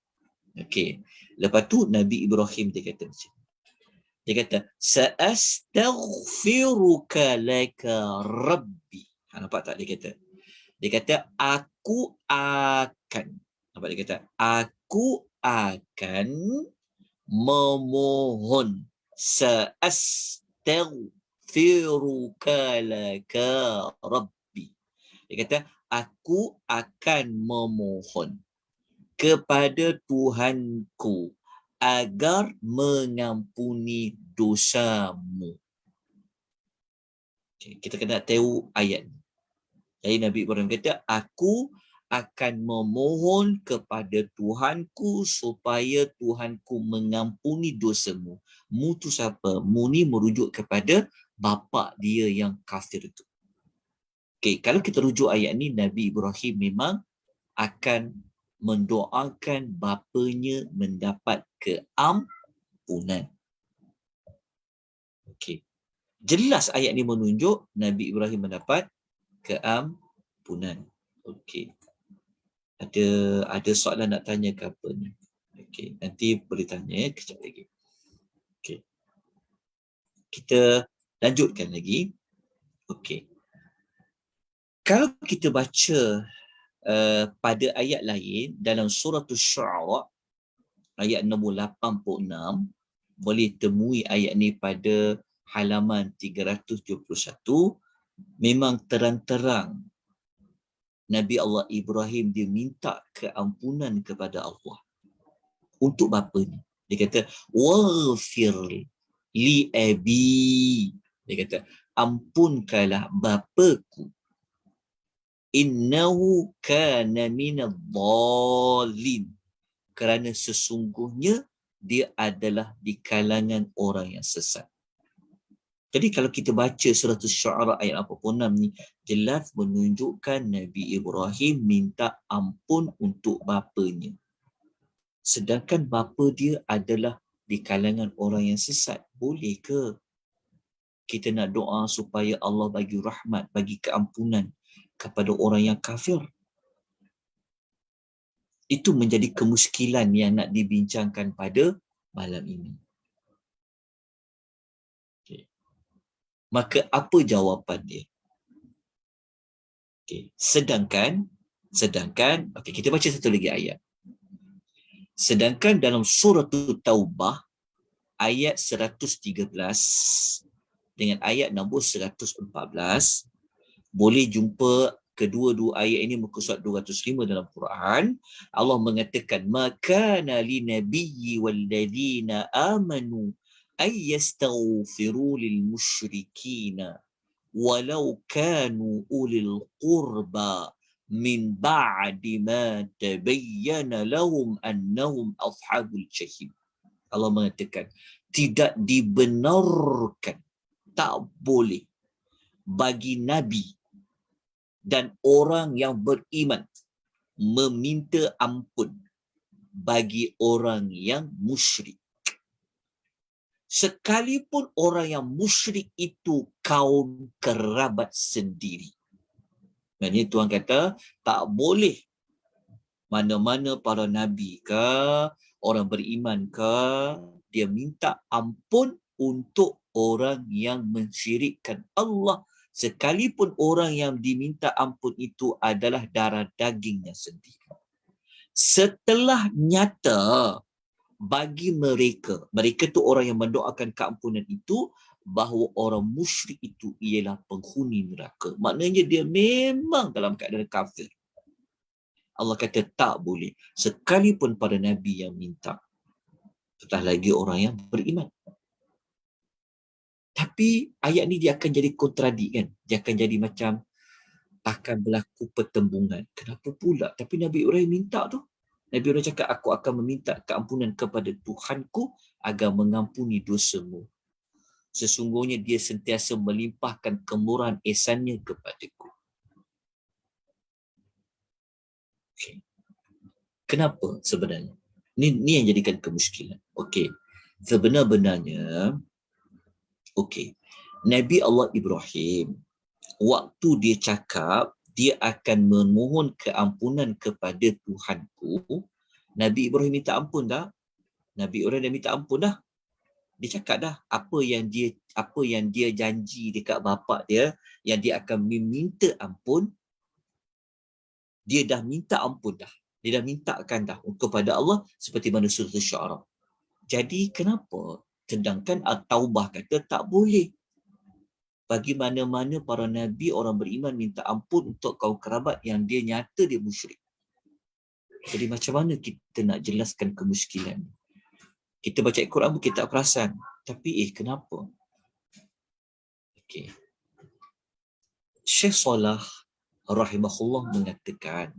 A: Okey. Lepas tu Nabi Ibrahim dia kata macam. Dia kata sa'astaghfiruka laka rabbi. Nampak tak dia kata? Dia kata aku akan. Nampak dia kata aku akan memohon. Sa'astaghfiruka laka rabbi. Dia kata aku akan memohon kepada Tuhanku agar mengampuni dosamu. Okay, kita kena tahu ayat ni. Jadi Nabi Ibrahim kata, aku akan memohon kepada Tuhanku supaya Tuhanku mengampuni dosamu. Mu tu siapa? Mu ni merujuk kepada bapa dia yang kafir itu. Okay, kalau kita rujuk ayat ni, Nabi Ibrahim memang akan mendoakan bapanya mendapat keampunan. Okey. Jelas ayat ni menunjuk Nabi Ibrahim mendapat keampunan. Okey. Ada soalan nak tanya ke apa ni? Okey, nanti boleh tanya kejap lagi. Okey. Kita lanjutkan lagi. Okey. Kalau kita baca pada ayat lain dalam surah Asy-Syu'ara ayat nombor 86, boleh temui ayat ni pada halaman 371, memang terang-terang Nabi Allah Ibrahim dia minta keampunan kepada Allah untuk bapanya. Dia kata waghfir li abi. Dia kata ampunkanlah bapaku. Innahu kana minadh-dhalin. Kerana sesungguhnya dia adalah di kalangan orang yang sesat. Jadi kalau kita baca surah Asy-Syu'ara ayat 86 ni, jelas menunjukkan Nabi Ibrahim minta ampun untuk bapanya. Sedangkan bapa dia adalah di kalangan orang yang sesat. Boleh ke kita nak doa supaya Allah bagi rahmat, bagi keampunan kepada orang yang kafir? Itu menjadi kemuskilan yang nak dibincangkan pada malam ini. Okay. Maka apa jawapan dia? Okay. Sedangkan, okay, kita baca satu lagi ayat. Sedangkan dalam surah Taubah ayat 113 dengan ayat nombor 114, boleh jumpa kedua-dua ayat ini muka surat 205 dalam Quran. Allah mengatakan makana linabiyyi walladzina amanu ay yastaghfiru lil musyrikina walau kanu ulil qurba min ba'di ma tabayyana lahum annahum ashabul jahim. Allah mengatakan tidak dibenarkan, tak boleh bagi nabi dan orang yang beriman meminta ampun bagi orang yang musyrik. Sekalipun orang yang musyrik itu kaum kerabat sendiri. Maksudnya Tuhan kata tak boleh mana-mana para nabi ke, orang beriman ke, dia minta ampun untuk orang yang mensyirikkan Allah. Sekalipun orang yang diminta ampun itu adalah darah dagingnya sendiri. Setelah nyata bagi mereka tu orang yang mendoakan keampunan itu, bahawa orang musyrik itu ialah penghuni neraka. Maknanya dia memang dalam keadaan kafir. Allah kata tak boleh. Sekalipun para nabi yang minta. Apatah lagi orang yang beriman. Tapi ayat ni dia akan jadi kontradik kan. Dia akan jadi macam akan berlaku pertembungan. Kenapa pula? Tapi Nabi Ibrahim minta tu. Nabi Ibrahim cakap, aku akan meminta keampunan kepada Tuhanku agar mengampuni dosamu. Sesungguhnya dia sentiasa melimpahkan kemurahan ihsannya kepadaku. Okay. Kenapa sebenarnya? Ni yang jadikan kemuskilan. Okey. Sebenarnya Nabi Allah Ibrahim waktu dia cakap dia akan memohon keampunan kepada Tuhanku, Nabi Ibrahim minta ampun dah. Nabi Ibrahim dah minta ampun dah. Dia cakap dah apa yang dia janji dekat bapa dia yang dia akan meminta ampun, dia dah minta ampun dah. Dia dah mintakan dah kepada Allah seperti mana surah Asy-Syu'ara. Jadi kenapa? Sedangkan At-Taubah kata tak boleh. Bagi mana-mana para nabi orang beriman minta ampun untuk kaum kerabat yang dia nyata dia musyrik. Jadi macam mana kita nak jelaskan kemuskilan? Kita baca Al-Quran pun kita tak perasan. Tapi kenapa? Okey. Syekh Salah rahimahullah mengatakan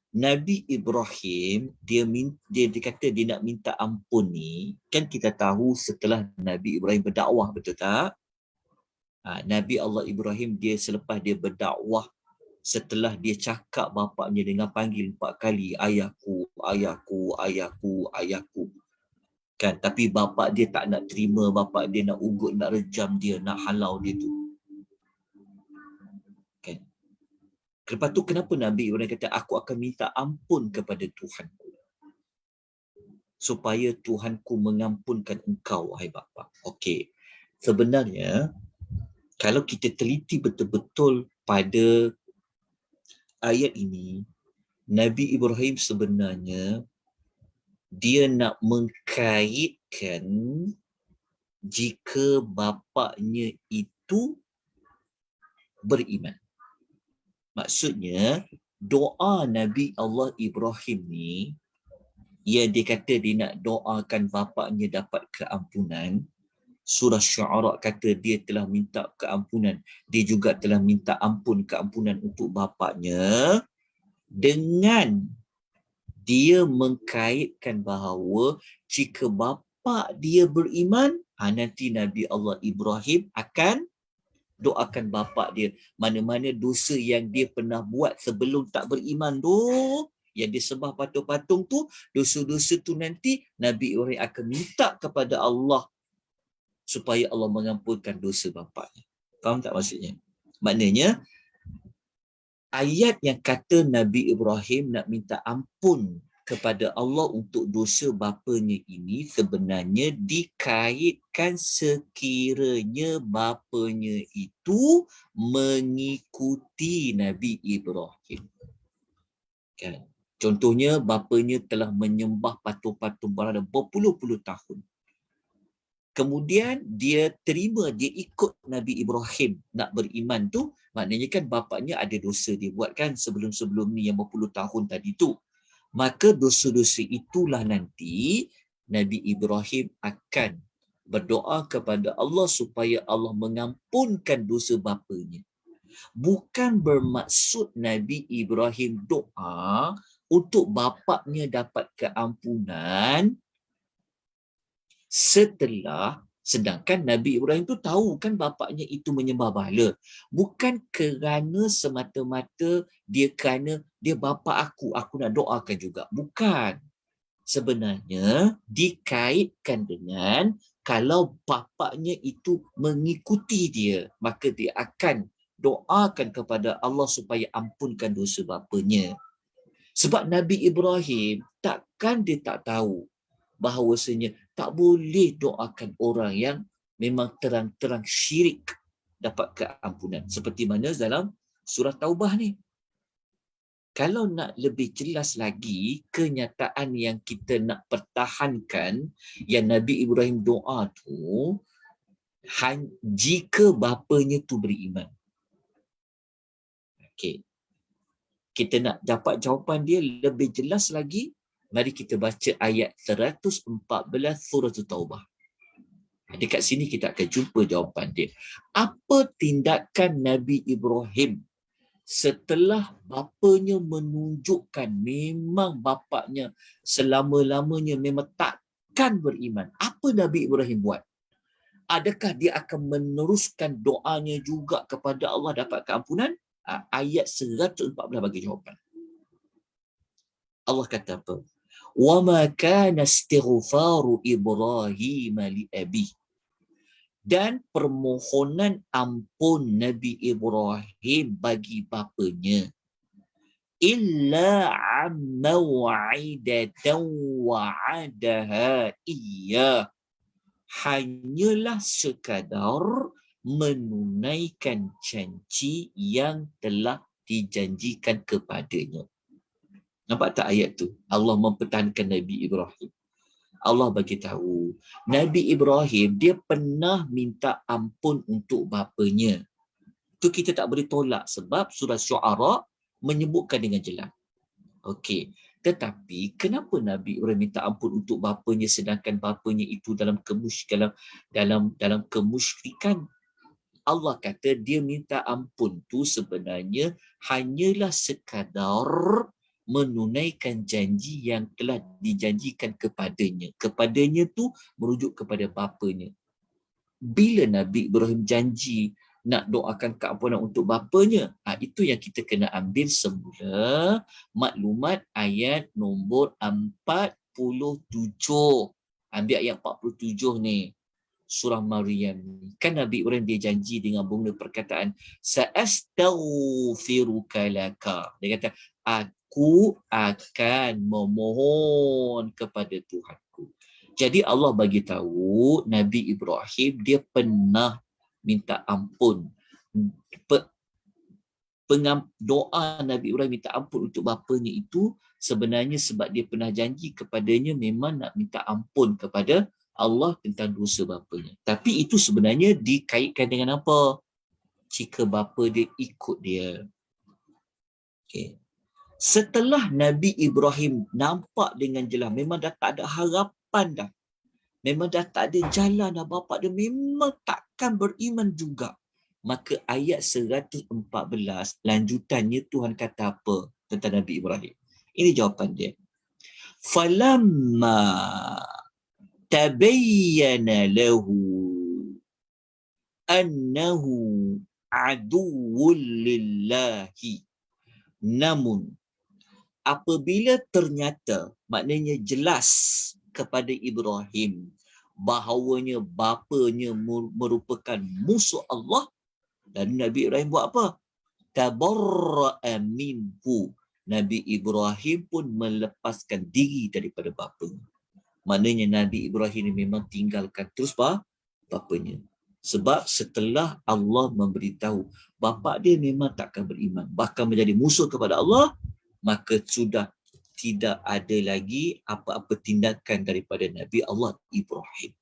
A: Nabi Ibrahim dia kata dia nak minta ampun ni, kan kita tahu setelah Nabi Ibrahim berdakwah, betul tak? Nabi Allah Ibrahim dia selepas dia berdakwah, setelah dia cakap bapaknya dengan panggil 4 kali ayahku, ayahku, ayahku, ayahku. Kan, tapi bapak dia tak nak terima, bapak dia nak ugut, nak rejam dia, nak halau dia tu. Kan. Lepas tu kenapa Nabi Ibrahim kata aku akan minta ampun kepada Tuhanku, supaya Tuhanku mengampunkan engkau wahai bapa. Okey. Sebenarnya kalau kita teliti betul-betul pada ayat ini, Nabi Ibrahim sebenarnya dia nak mengkaitkan jika bapaknya itu beriman. Maksudnya doa Nabi Allah Ibrahim ni yang dia kata dia nak doakan bapaknya dapat keampunan. Surah Syu'ara kata dia telah minta keampunan. Dia juga telah minta keampunan untuk bapaknya dengan dia mengkaitkan bahawa jika bapa dia beriman, nanti Nabi Allah Ibrahim akan doakan bapa dia. Mana-mana dosa yang dia pernah buat sebelum tak beriman tu, yang dia sembah patung-patung tu, dosa-dosa tu nanti Nabi Ibrahim akan minta kepada Allah supaya Allah mengampunkan dosa bapaknya. Faham tak maksudnya? Maknanya ayat yang kata Nabi Ibrahim nak minta ampun kepada Allah untuk dosa bapanya ini sebenarnya dikaitkan sekiranya bapanya itu mengikuti Nabi Ibrahim. Kan? Contohnya bapanya telah menyembah patung-patung berhala berpuluh-puluh tahun. Kemudian dia ikut Nabi Ibrahim nak beriman tu, maknanya kan bapaknya ada dosa dia buat kan sebelum-sebelum ni yang berpuluh tahun tadi tu. Maka dosa-dosa itulah nanti Nabi Ibrahim akan berdoa kepada Allah supaya Allah mengampunkan dosa bapanya. Bukan bermaksud Nabi Ibrahim doa untuk bapaknya dapat keampunan sedangkan Nabi Ibrahim tu tahu kan bapaknya itu menyembah berhala. Bukan kerana semata-mata kerana dia bapa aku nak doakan juga. Bukan. Sebenarnya dikaitkan dengan kalau bapaknya itu mengikuti dia, maka dia akan doakan kepada Allah supaya ampunkan dosa bapanya. Sebab Nabi Ibrahim takkan dia tak tahu bahawasanya tak boleh doakan orang yang memang terang-terang syirik dapat keampunan. Seperti mana dalam surah Taubah ni. Kalau nak lebih jelas lagi kenyataan yang kita nak pertahankan yang Nabi Ibrahim doa tu jika bapanya tu beriman. Okey. Kita nak dapat jawapan dia lebih jelas lagi, mari kita baca ayat 114 surah Taubah. Dekat sini kita akan jumpa jawapan dia. Apa tindakan Nabi Ibrahim setelah bapanya menunjukkan memang bapaknya selama-lamanya memang takkan beriman? Apa Nabi Ibrahim buat? Adakah dia akan meneruskan doanya juga kepada Allah dapat keampunan? Ayat 114 bagi jawapan. Allah kata apa? وَمَا كَانَ اسْتِغْفَارُ إِبْرَاهِيمَ لِأَبِيهِ. Dan permohonan ampun Nabi Ibrahim bagi bapanya illa maw'idatan wa'adaha iya, hanyalah sekadar menunaikan janji yang telah dijanjikan kepadanya. Nampak tak ayat tu? Allah mempertahankan Nabi Ibrahim. Allah bagi tahu Nabi Ibrahim dia pernah minta ampun untuk bapanya. Tu kita tak boleh tolak sebab surah Syu'ara menyebutkan dengan jelas. Okey, tetapi kenapa Nabi Ibrahim minta ampun untuk bapanya sedangkan bapanya itu dalam kemusyrikan? Allah kata dia minta ampun tu sebenarnya hanyalah sekadar menunaikan janji yang telah dijanjikan kepadanya. Kepadanya tu merujuk kepada bapanya. Bila Nabi Ibrahim janji nak doakan keampunan untuk bapanya, itu yang kita kena ambil semula maklumat ayat nombor 47. Ambil ayat 47 ni. Surah Maryam. Kan Nabi Ibrahim dia janji dengan bunga perkataan sa'astaghfiruka laka. Dia kata, aku akan memohon kepada Tuhanku. Jadi Allah bagi tahu Nabi Ibrahim dia pernah minta ampun. Doa Nabi Ibrahim minta ampun untuk bapanya itu sebenarnya sebab dia pernah janji kepadanya memang nak minta ampun kepada Allah tentang dosa bapanya. Tapi itu sebenarnya dikaitkan dengan apa? Jika bapa dia ikut dia. Okay. Setelah Nabi Ibrahim nampak dengan jelas, memang dah tak ada harapan dah. Memang dah tak ada jalan dah. Bapa dia memang takkan beriman juga. Maka ayat 114 lanjutannya Tuhan kata apa tentang Nabi Ibrahim? Ini jawapan dia. Falamma tabayyana lahu annahu aduwwul lillahi. Namun apabila ternyata, maknanya jelas kepada Ibrahim bahawanya bapanya merupakan musuh Allah, dan Nabi Ibrahim buat apa? Tabarra'a minhu. Nabi Ibrahim pun melepaskan diri daripada bapanya. Maknanya Nabi Ibrahim memang tinggalkan terus bapanya. Sebab setelah Allah memberitahu bapa dia memang takkan beriman, bahkan menjadi musuh kepada Allah, maka sudah tidak ada lagi apa-apa tindakan daripada Nabi Allah Ibrahim.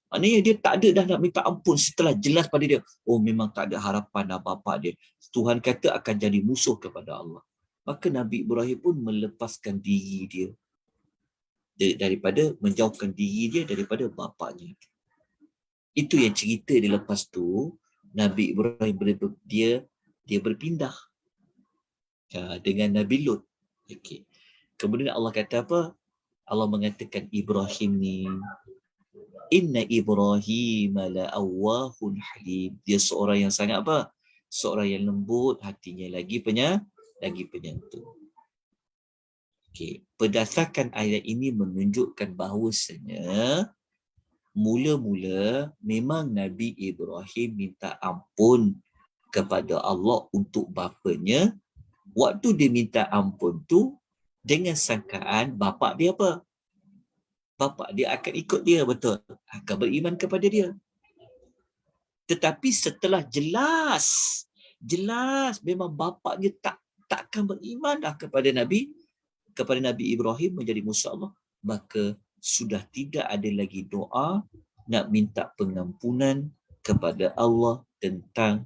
A: Maknanya dia tak ada dah nak minta ampun setelah jelas pada dia, oh memang tak ada harapan dah bapa dia. Tuhan kata akan jadi musuh kepada Allah. Maka Nabi Ibrahim pun melepaskan diri dia. daripada menjauhkan diri dia daripada bapaknya. Itu yang cerita dia lepas tu Nabi Ibrahim dia berpindah dengan Nabi Lut. Okey. Kemudian Allah kata apa? Allah mengatakan Ibrahim ni, inna Ibrahim la'awwahun halim. Dia seorang yang sangat apa? Seorang yang lembut, hatinya lagi penyantun. Okey, berdasarkan ayat ini menunjukkan bahawasanya mula-mula memang Nabi Ibrahim minta ampun kepada Allah untuk bapanya. Waktu dia minta ampun tu dengan sangkaan bapak dia apa? Bapak dia akan ikut dia, betul. Akan beriman kepada dia. Tetapi setelah jelas memang bapaknya takkan beriman dah kepada Nabi Ibrahim menjadi Musa Allah, maka sudah tidak ada lagi doa nak minta pengampunan kepada Allah tentang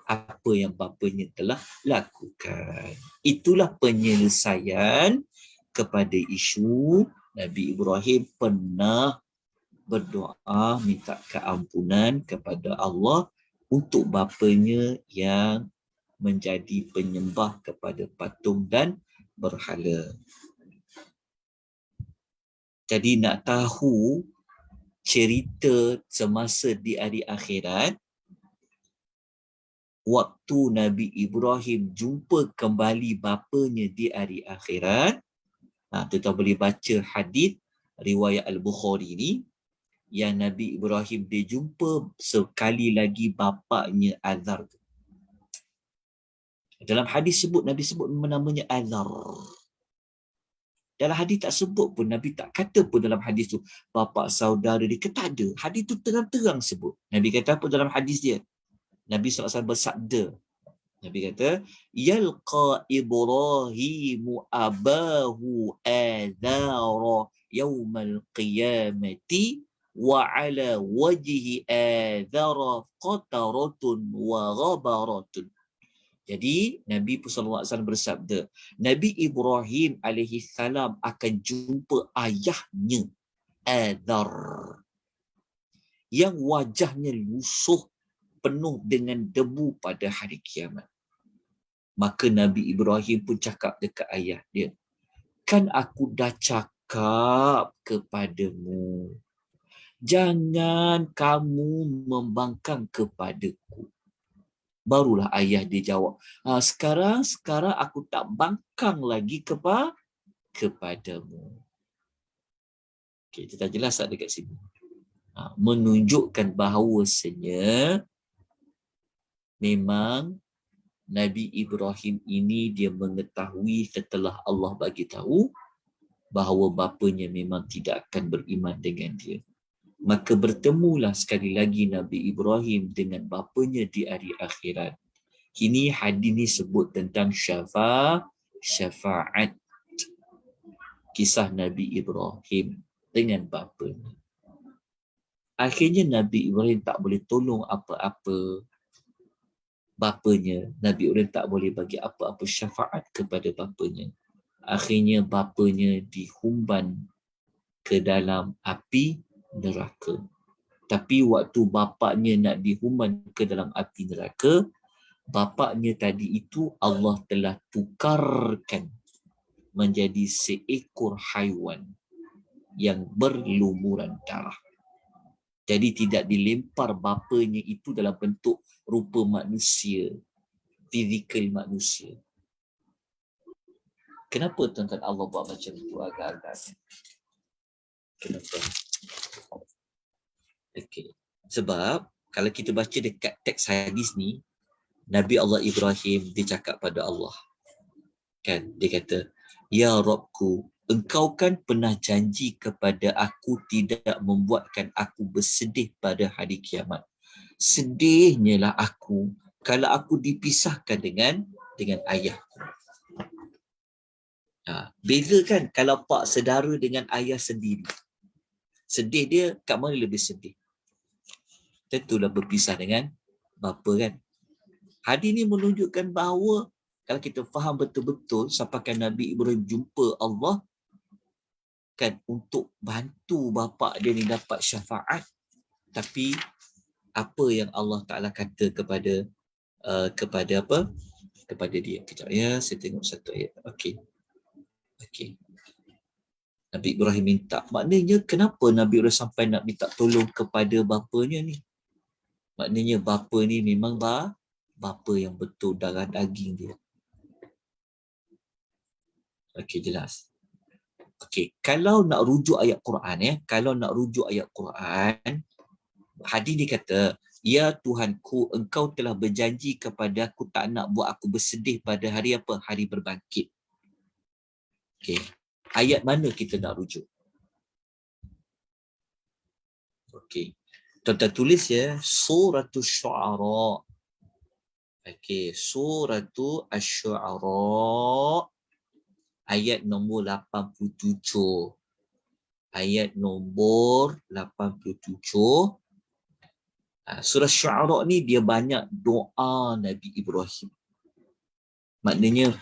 A: apa yang bapanya telah lakukan. Itulah penyelesaian kepada isu Nabi Ibrahim pernah berdoa minta keampunan kepada Allah untuk bapanya yang menjadi penyembah kepada patung dan berhala. Jadi nak tahu cerita semasa di hari akhirat, waktu Nabi Ibrahim jumpa kembali bapanya di hari akhirat, kita boleh baca hadis riwayat Al-Bukhari ni, yang Nabi Ibrahim dia jumpa sekali lagi bapaknya Azar. Dalam hadis Nabi sebut namanya Azar. Dalam hadis tak sebut pun, Nabi tak kata pun dalam hadis tu bapa saudara dia, tak ada. Hadis tu terang-terang sebut. Nabi kata apa dalam hadis dia? Nabi SAW bersabda, Nabi kata, yalqa Ibrahimu abahu Azara yawmal qiyamati wa ala wajhi Azara qataratun wa ghabaratun. Jadi Nabi SAW bersabda, Nabi Ibrahim AS akan jumpa ayahnya Azar yang wajahnya lusuh penuh dengan debu pada hari kiamat. Maka Nabi Ibrahim pun cakap dekat ayah dia, kan aku dah cakap kepadamu, jangan kamu membangkang kepadaku. Barulah ayah dia jawab, sekarang aku tak bangkang lagi kepadamu. Okay, kita dah jelas tak dekat sini? Menunjukkan bahawasanya memang Nabi Ibrahim ini dia mengetahui setelah Allah bagi tahu bahawa bapanya memang tidak akan beriman dengan dia. Maka bertemulah sekali lagi Nabi Ibrahim dengan bapanya di hari akhirat. Ini hadis ni sebut tentang syafaat. Kisah Nabi Ibrahim dengan bapanya. Akhirnya Nabi Ibrahim tak boleh tolong apa-apa bapanya. Nabi Ibrahim tak boleh bagi apa-apa syafaat kepada bapanya. Akhirnya bapanya dihumban ke dalam api neraka. Tapi waktu bapaknya nak dihumban ke dalam api neraka, bapaknya tadi itu Allah telah tukarkan menjadi seekor haiwan yang berlumuran darah. Jadi tidak dilempar bapanya itu dalam bentuk rupa manusia, fizikal manusia. Kenapa tuan-tuan Allah buat macam itu agak-agak? Kenapa? Okey. Sebab kalau kita baca dekat teks hadis ni, Nabi Allah Ibrahim dia cakap pada Allah. Kan? Dia kata, ya Rabbku, engkau kan pernah janji kepada aku tidak membuatkan aku bersedih pada hari kiamat. Sedihnya lah aku kalau aku dipisahkan dengan ayahku. Beza kan kalau pak saudara dengan ayah sendiri. Sedih dia kat mana lebih sedih? Tentulah berpisah dengan bapa kan. Hadis ni menunjukkan bahawa kalau kita faham betul-betul sampaikan Nabi Ibrahim jumpa Allah, kan untuk bantu bapa dia ni dapat syafaat, tapi apa yang Allah Taala kata kepada kepada apa? Kepada dia. Kejap ya, saya tengok satu ayat. Okey. Nabi Ibrahim minta. Maknanya kenapa Nabi Ibrahim sampai nak minta tolong kepada bapanya ni? Maknanya bapa ni memang bapa yang betul darah daging dia. Okey, jelas. Okey, kalau nak rujuk ayat Quran hadis dia kata, ya Tuhanku, engkau telah berjanji kepada aku tak nak buat aku bersedih pada hari apa? Hari berbangkit. Okey. Ayat mana kita nak rujuk? Okey. Tuan-tuan tulis ya, Suratul Syu'ara. Okey, Suratul Asy-Syu'ara ayat nombor 87. Ayat nombor 87. Surah Syu'ara ni dia banyak doa Nabi Ibrahim. Maknanya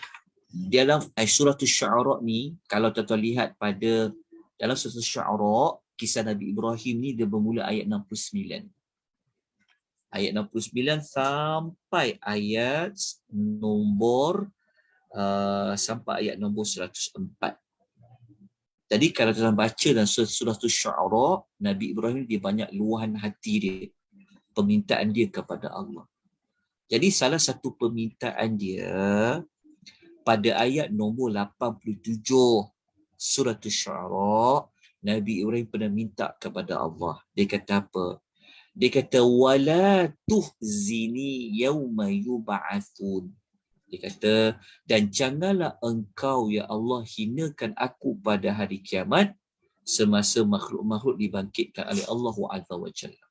A: dalam surah Syu'ara ni, kalau tuan-tuan lihat pada dalam surah Syu'ara, kisah Nabi Ibrahim ni dia bermula ayat 69. Ayat 69 sampai ayat nombor sampai ayat nombor 104. Jadi kalau tuan baca dalam surah Syu'ara, Nabi Ibrahim dia banyak luahan hati dia, permintaan dia kepada Allah. Jadi salah satu permintaan dia pada ayat nombor 87 surah Syu'ara, Nabi Ibrahim pernah minta kepada Allah. Dia kata apa? Dia kata wala tuhzini yauma yub'atsun. Dia kata, dan janganlah engkau ya Allah hinakan aku pada hari kiamat semasa makhluk-makhluk dibangkitkan oleh Allah Azza wa Jalla.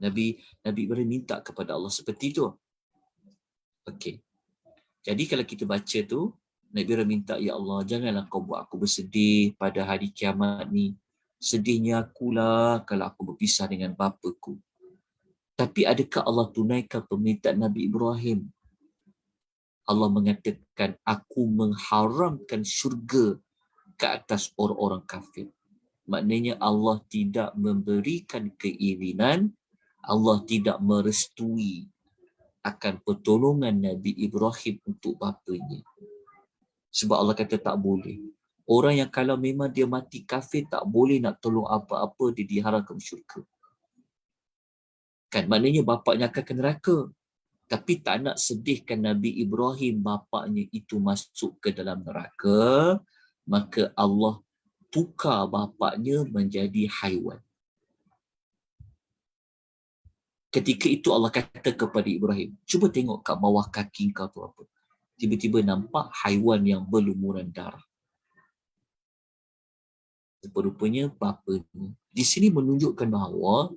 A: Nabi Ibrahim minta kepada Allah seperti itu. Okey. Jadi kalau kita baca tu, Nabi Ibrahim minta, ya Allah, janganlah kau buat aku bersedih pada hari kiamat ni. Sedihnya akulah kalau aku berpisah dengan bapaku. Tapi adakah Allah tunaikan permintaan Nabi Ibrahim? Allah mengatakan, aku mengharamkan syurga ke atas orang-orang kafir. Maknanya Allah tidak memberikan keizinan, Allah tidak merestui akan pertolongan Nabi Ibrahim untuk bapanya. Sebab Allah kata tak boleh. Orang yang kalau memang dia mati kafir, tak boleh nak tolong apa-apa, dia diharamkan syurga. Kan maknanya bapaknya akan ke neraka. Tapi tak nak sedihkan Nabi Ibrahim bapaknya itu masuk ke dalam neraka, maka Allah tukar bapaknya menjadi haiwan. Ketika itu Allah kata kepada Ibrahim, cuba tengok kat bawah kaki kau tu apa. Tiba-tiba nampak haiwan yang berlumuran darah. Rupanya bapanya. Di sini menunjukkan bahawa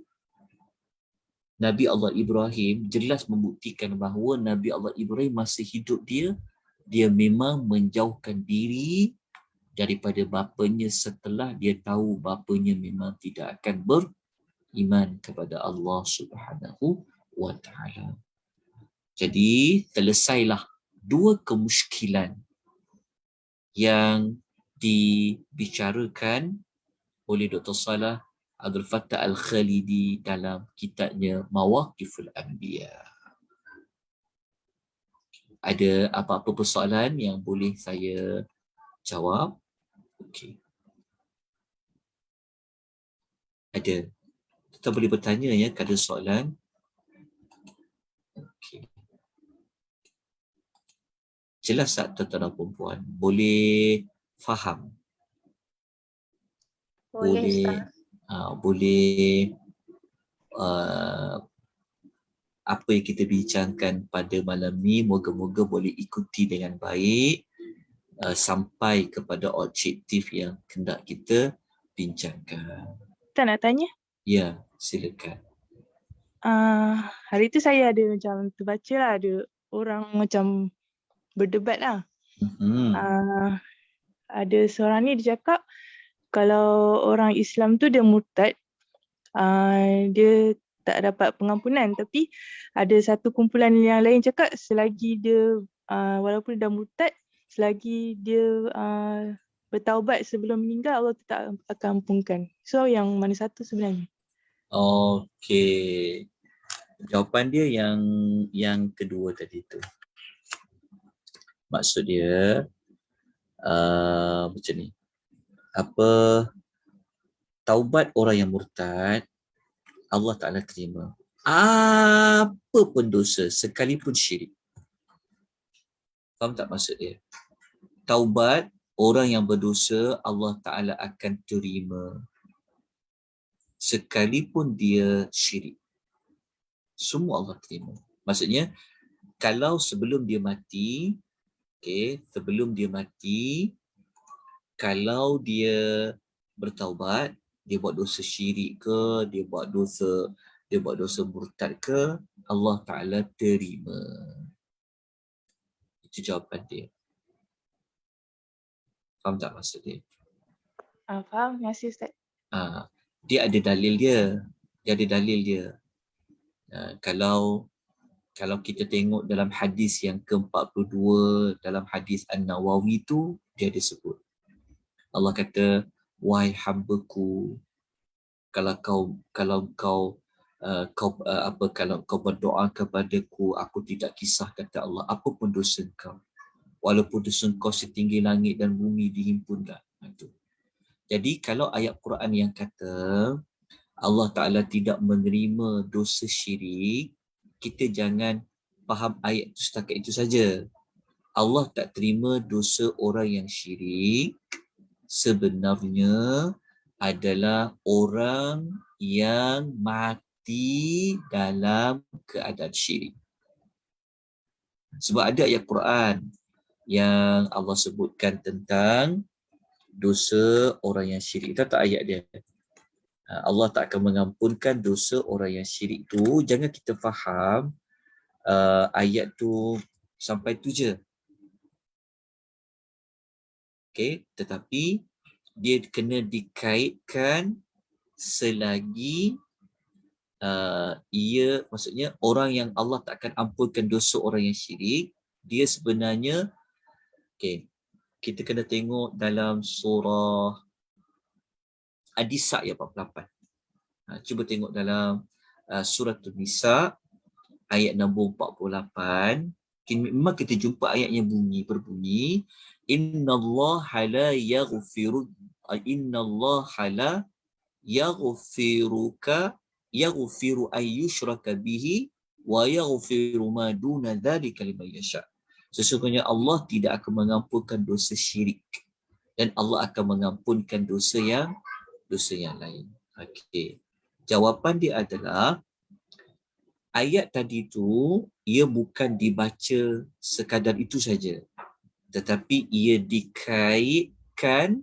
A: Nabi Allah Ibrahim jelas membuktikan bahawa Nabi Allah Ibrahim masa hidup dia memang menjauhkan diri daripada bapanya setelah dia tahu bapanya memang tidak akan beriman kepada Allah Subhanahu wa Ta'ala. Jadi selesailah dua kemusykilan yang dibicarakan oleh Dr. Salah Abdul Fattah Al-Khalidi dalam kitabnya Mawaqiful Anbiya. Ada apa-apa persoalan yang boleh saya jawab? Okey. Ada. Kita boleh bertanya ya, kalau ada soalan. Okey. Jelas tak tuan-tuan dan puan-puan? Boleh faham? Boleh apa yang kita bincangkan pada malam ni, moga-moga boleh ikuti dengan baik sampai kepada objektif yang hendak kita bincangkan.
C: Tak nak tanya?
A: Ya, silakan.
C: Hari tu saya ada macam terbaca lah, ada orang macam berdebat lah. Ada seorang ni dia cakap kalau orang Islam tu dia murtad, dia tak dapat pengampunan. Tapi ada satu kumpulan yang lain cakap selagi dia walaupun dah murtad, selagi dia bertaubat sebelum meninggal, Allah tak akan ampunkan. So yang mana satu sebenarnya?
A: Okey. Jawapan dia yang kedua tadi tu. Maksud dia macam ni. Taubat orang yang murtad Allah Ta'ala terima. Apa pun dosa sekalipun syirik. Faham tak maksud dia? Taubat orang yang berdosa Allah Ta'ala akan terima. Sekalipun dia syirik. Semua Allah terima. Maksudnya, kalau sebelum dia mati, kalau dia bertaubat, dia buat dosa syirik ke, dia buat dosa murtad ke, Allah Ta'ala terima. Itu jawapan dia. Faham tak maksud dia?
C: Faham? Terima kasih Ustaz.
A: Dia ada dalil dia. Kalau kita tengok dalam hadis yang ke-42, dalam hadis An-Nawawi tu, dia ada sebut. Allah kata, wahai hamba-Ku, kalau kau berdoa kepadaku, aku tidak kisah, kata Allah, apa pun dosa kau. Walaupun dosa kau setinggi langit dan bumi dihimpunkan. Itu. Jadi kalau ayat Quran yang kata Allah Ta'ala tidak menerima dosa syirik, kita jangan faham ayat itu setakat itu saja. Allah tak terima dosa orang yang syirik sebenarnya adalah orang yang mati dalam keadaan syirik. Sebab ada ayat Quran yang Allah sebutkan tentang dosa orang yang syirik. Kita tak ayat dia. Allah tak akan mengampunkan dosa orang yang syirik tu. Jangan kita faham ayat tu sampai tu je. Okey, tetapi dia kena dikaitkan selagi maksudnya orang yang Allah tak akan ampunkan dosa orang yang syirik, dia sebenarnya kita kena tengok dalam surah An-Nisa ayat 48. Cuba tengok dalam surah An-Nisa ayat nombor 48. Memang kita jumpa ayat yang berbunyi innallaha la yaghfiru yaghfiru ayyushraka bihi wa yaghfiru ma duna dzalika liman yasha. Sesungguhnya Allah tidak akan mengampunkan dosa syirik dan Allah akan mengampunkan dosa yang lain. Okey. Jawapan dia adalah ayat tadi tu ia bukan dibaca sekadar itu saja, tetapi ia dikaitkan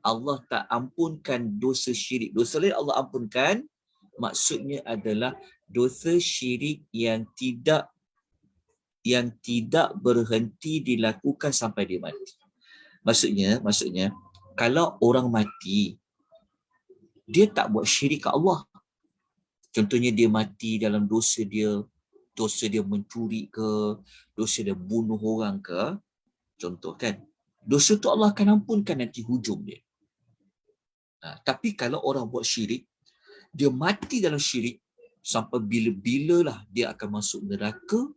A: Allah tak ampunkan dosa syirik. Dosa lain Allah ampunkan, maksudnya adalah dosa syirik yang tidak berhenti dilakukan sampai dia mati. Maksudnya kalau orang mati dia tak buat syirik ke Allah. Contohnya dia mati dalam dosa dia mencuri ke, dosa dia bunuh orang ke, contoh kan. Dosa tu Allah akan ampunkan nanti hujung dia. Tapi kalau orang buat syirik, dia mati dalam syirik, sampai bila-bila lah dia akan masuk neraka,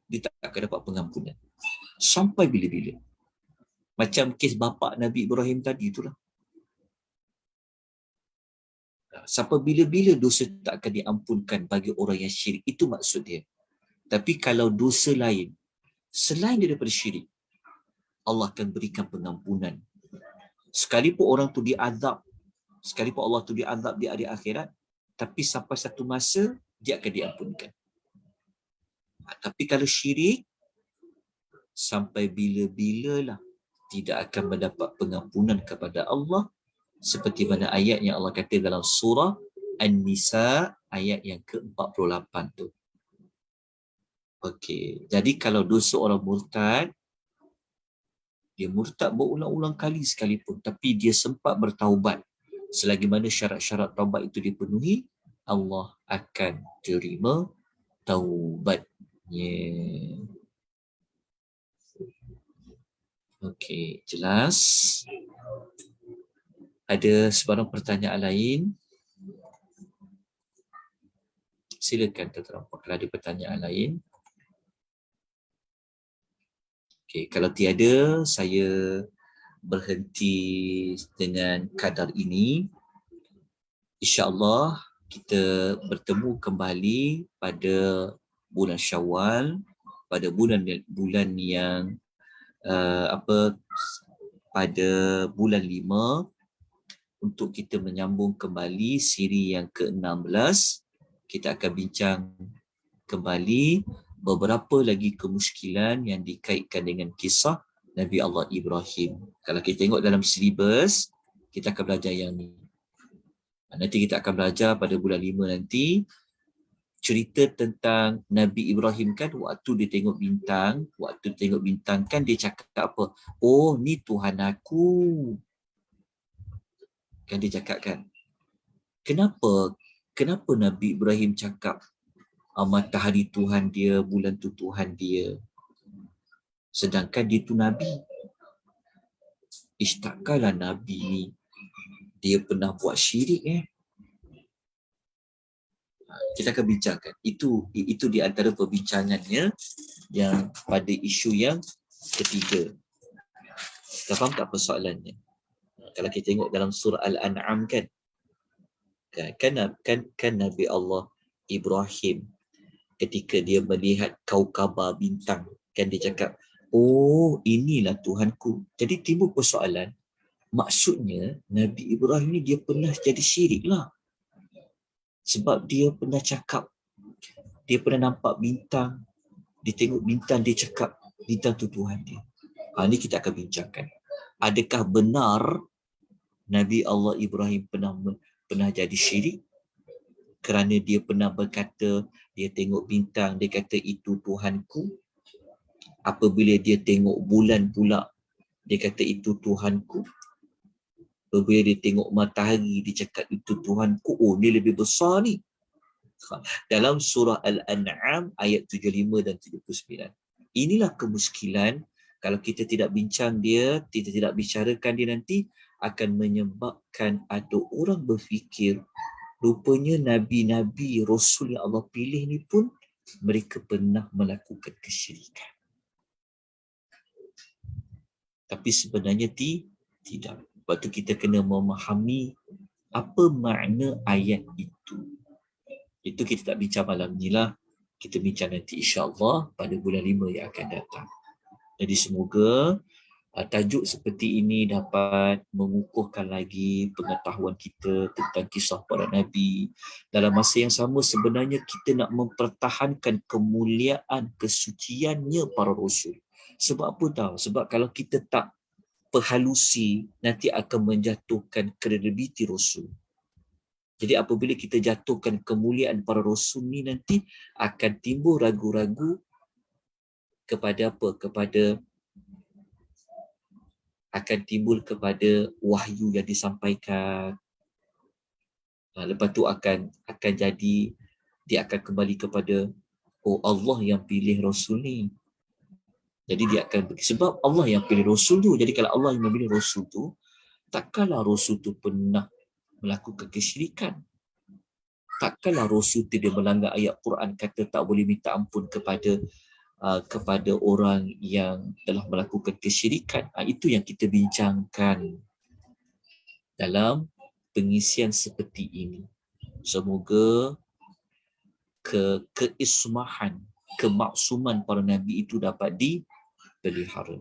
A: dia tak akan dapat pengampunan. Sampai bila-bila. Macam kes bapa Nabi Ibrahim tadi itulah. Sampai bila-bila dosa tak akan diampunkan bagi orang yang syirik. Itu maksud dia. Tapi kalau dosa lain, selain daripada syirik, Allah akan berikan pengampunan. Sekalipun orang tu diazab, sekalipun Allah tu diazab di hari akhirat, tapi sampai satu masa, dia akan diampunkan. Tapi kalau syirik, sampai bila-bilalah tidak akan mendapat pengampunan kepada Allah, seperti mana ayat yang Allah kata dalam surah An-Nisa ayat yang ke-48 tu. Okey, jadi kalau dosa orang murtad, dia murtad berulang-ulang kali sekalipun, tapi dia sempat bertaubat, selagi mana syarat-syarat taubat itu dipenuhi, Allah akan terima taubatnya. Okey, jelas? Ada sebarang pertanyaan lain? Silakan Tuan kalau ada pertanyaan lain. Okey, kalau tiada, saya berhenti dengan kadar ini. InsyaAllah kita bertemu kembali pada bulan Syawal, pada bulan yang pada bulan 5 untuk kita menyambung kembali siri yang ke-16. Kita akan bincang kembali beberapa lagi kemusykilan yang dikaitkan dengan kisah Nabi Allah Ibrahim. Kalau kita tengok dalam silibus, kita akan belajar yang ni. Nanti kita akan belajar pada bulan 5 nanti cerita tentang Nabi Ibrahim kan waktu dia tengok bintang kan dia cakap apa? Oh, ni Tuhan aku. Kan dia cakap kan. Kenapa Nabi Ibrahim cakap matahari Tuhan dia, bulan tu Tuhan dia. Sedangkan dia tu Nabi. Takkanlah Nabi ni dia pernah buat syirik Kita akan bincangkan. Itu di antara perbincangannya yang pada isu yang ketiga. Kita faham tak persoalannya? Kalau kita tengok dalam surah Al-An'am kan Nabi Allah Ibrahim ketika dia melihat kaukabah bintang kan dia cakap, oh inilah Tuhanku. Jadi timbul persoalan, maksudnya Nabi Ibrahim ni dia pernah jadi syirik lah. Sebab dia pernah cakap, dia pernah nampak bintang, dia tengok bintang, dia cakap bintang tu Tuhan dia. Ini kita akan bincangkan. Adakah benar Nabi Allah Ibrahim pernah jadi syirik? Kerana dia pernah berkata, dia tengok bintang, dia kata itu Tuhanku. Apabila dia tengok bulan pula, dia kata itu Tuhanku. Apabila dia tengok matahari, dia cakap itu Tuhanku. Oh, ni lebih besar ni. Dalam surah Al-An'am ayat 75 dan 79. Inilah kemusykilan kalau kita tidak bincang dia, kita tidak bicarakan dia nanti, akan menyebabkan ada orang berfikir rupanya Nabi-Nabi, Rasul yang Allah pilih ni pun mereka pernah melakukan kesyirikan. Tapi sebenarnya tidak. Sebab tu kita kena memahami apa makna ayat itu. Itu kita tak bincang malam ni lah. Kita bincang nanti insya-Allah pada bulan 5 yang akan datang. Jadi semoga tajuk seperti ini dapat mengukuhkan lagi pengetahuan kita tentang kisah para Nabi. Dalam masa yang sama sebenarnya kita nak mempertahankan kemuliaan, kesuciannya para Rasul. Sebab apa tahu? Sebab kalau kita tak perhalusi, nanti akan menjatuhkan kredibiliti Rasul. Jadi apabila kita jatuhkan kemuliaan para Rasul ni, nanti akan timbul ragu-ragu kepada apa? Akan timbul kepada wahyu yang disampaikan. Lepas tu akan jadi, dia akan kembali kepada oh Allah yang pilih Rasul ni. Jadi dia akan, sebab Allah yang pilih Rasul tu. Jadi kalau Allah yang memilih Rasul tu, takkanlah Rasul tu pernah melakukan kesyirikan. Takkanlah Rasul tu dia melanggar ayat Quran kata tak boleh minta ampun kepada orang yang telah melakukan kesyirikan. Itu yang kita bincangkan dalam pengisian seperti ini. Semoga keismahan, kemaksuman para Nabi itu dapat dipelihara.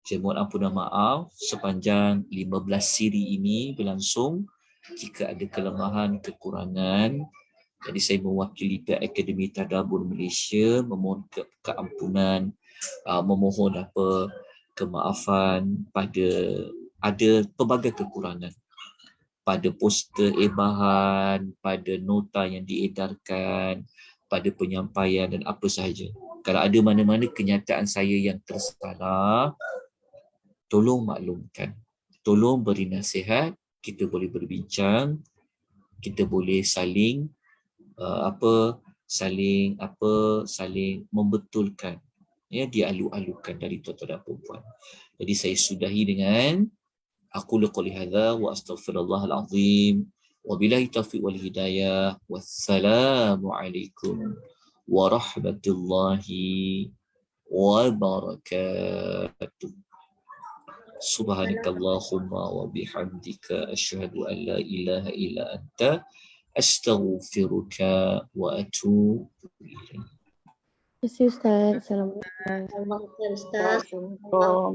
A: Saya mohon ampun dan maaf sepanjang 15 siri ini berlangsung. Jika ada kelemahan, kekurangan, jadi saya mewakili pihak Akademi Tadabbur Malaysia memohon keampunan, memohon kemaafan pada ada pelbagai kekurangan pada poster ebahan, pada nota yang diedarkan, pada penyampaian dan apa sahaja. Kalau ada mana-mana kenyataan saya yang tersalah, tolong maklumkan. Tolong beri nasihat, kita boleh berbincang, kita boleh saling membetulkan, ya, dialu-alukan dari tuan-tuan dan puan-puan. Jadi saya sudahi dengan Aqulu qouli hadza wa astaghfirullahal azim. Wabillahi taufiq wal hidayah. Wassalamu alaikum warahmatullahi wabarakatuh. Subhanakallahumma wa bihamdika asyhadu an la ilaha illa anta astaghfiruka wa atubu ilaik.
D: Terima kasih Ustaz. Assalamualaikum.
B: Ustaz.
C: Oh.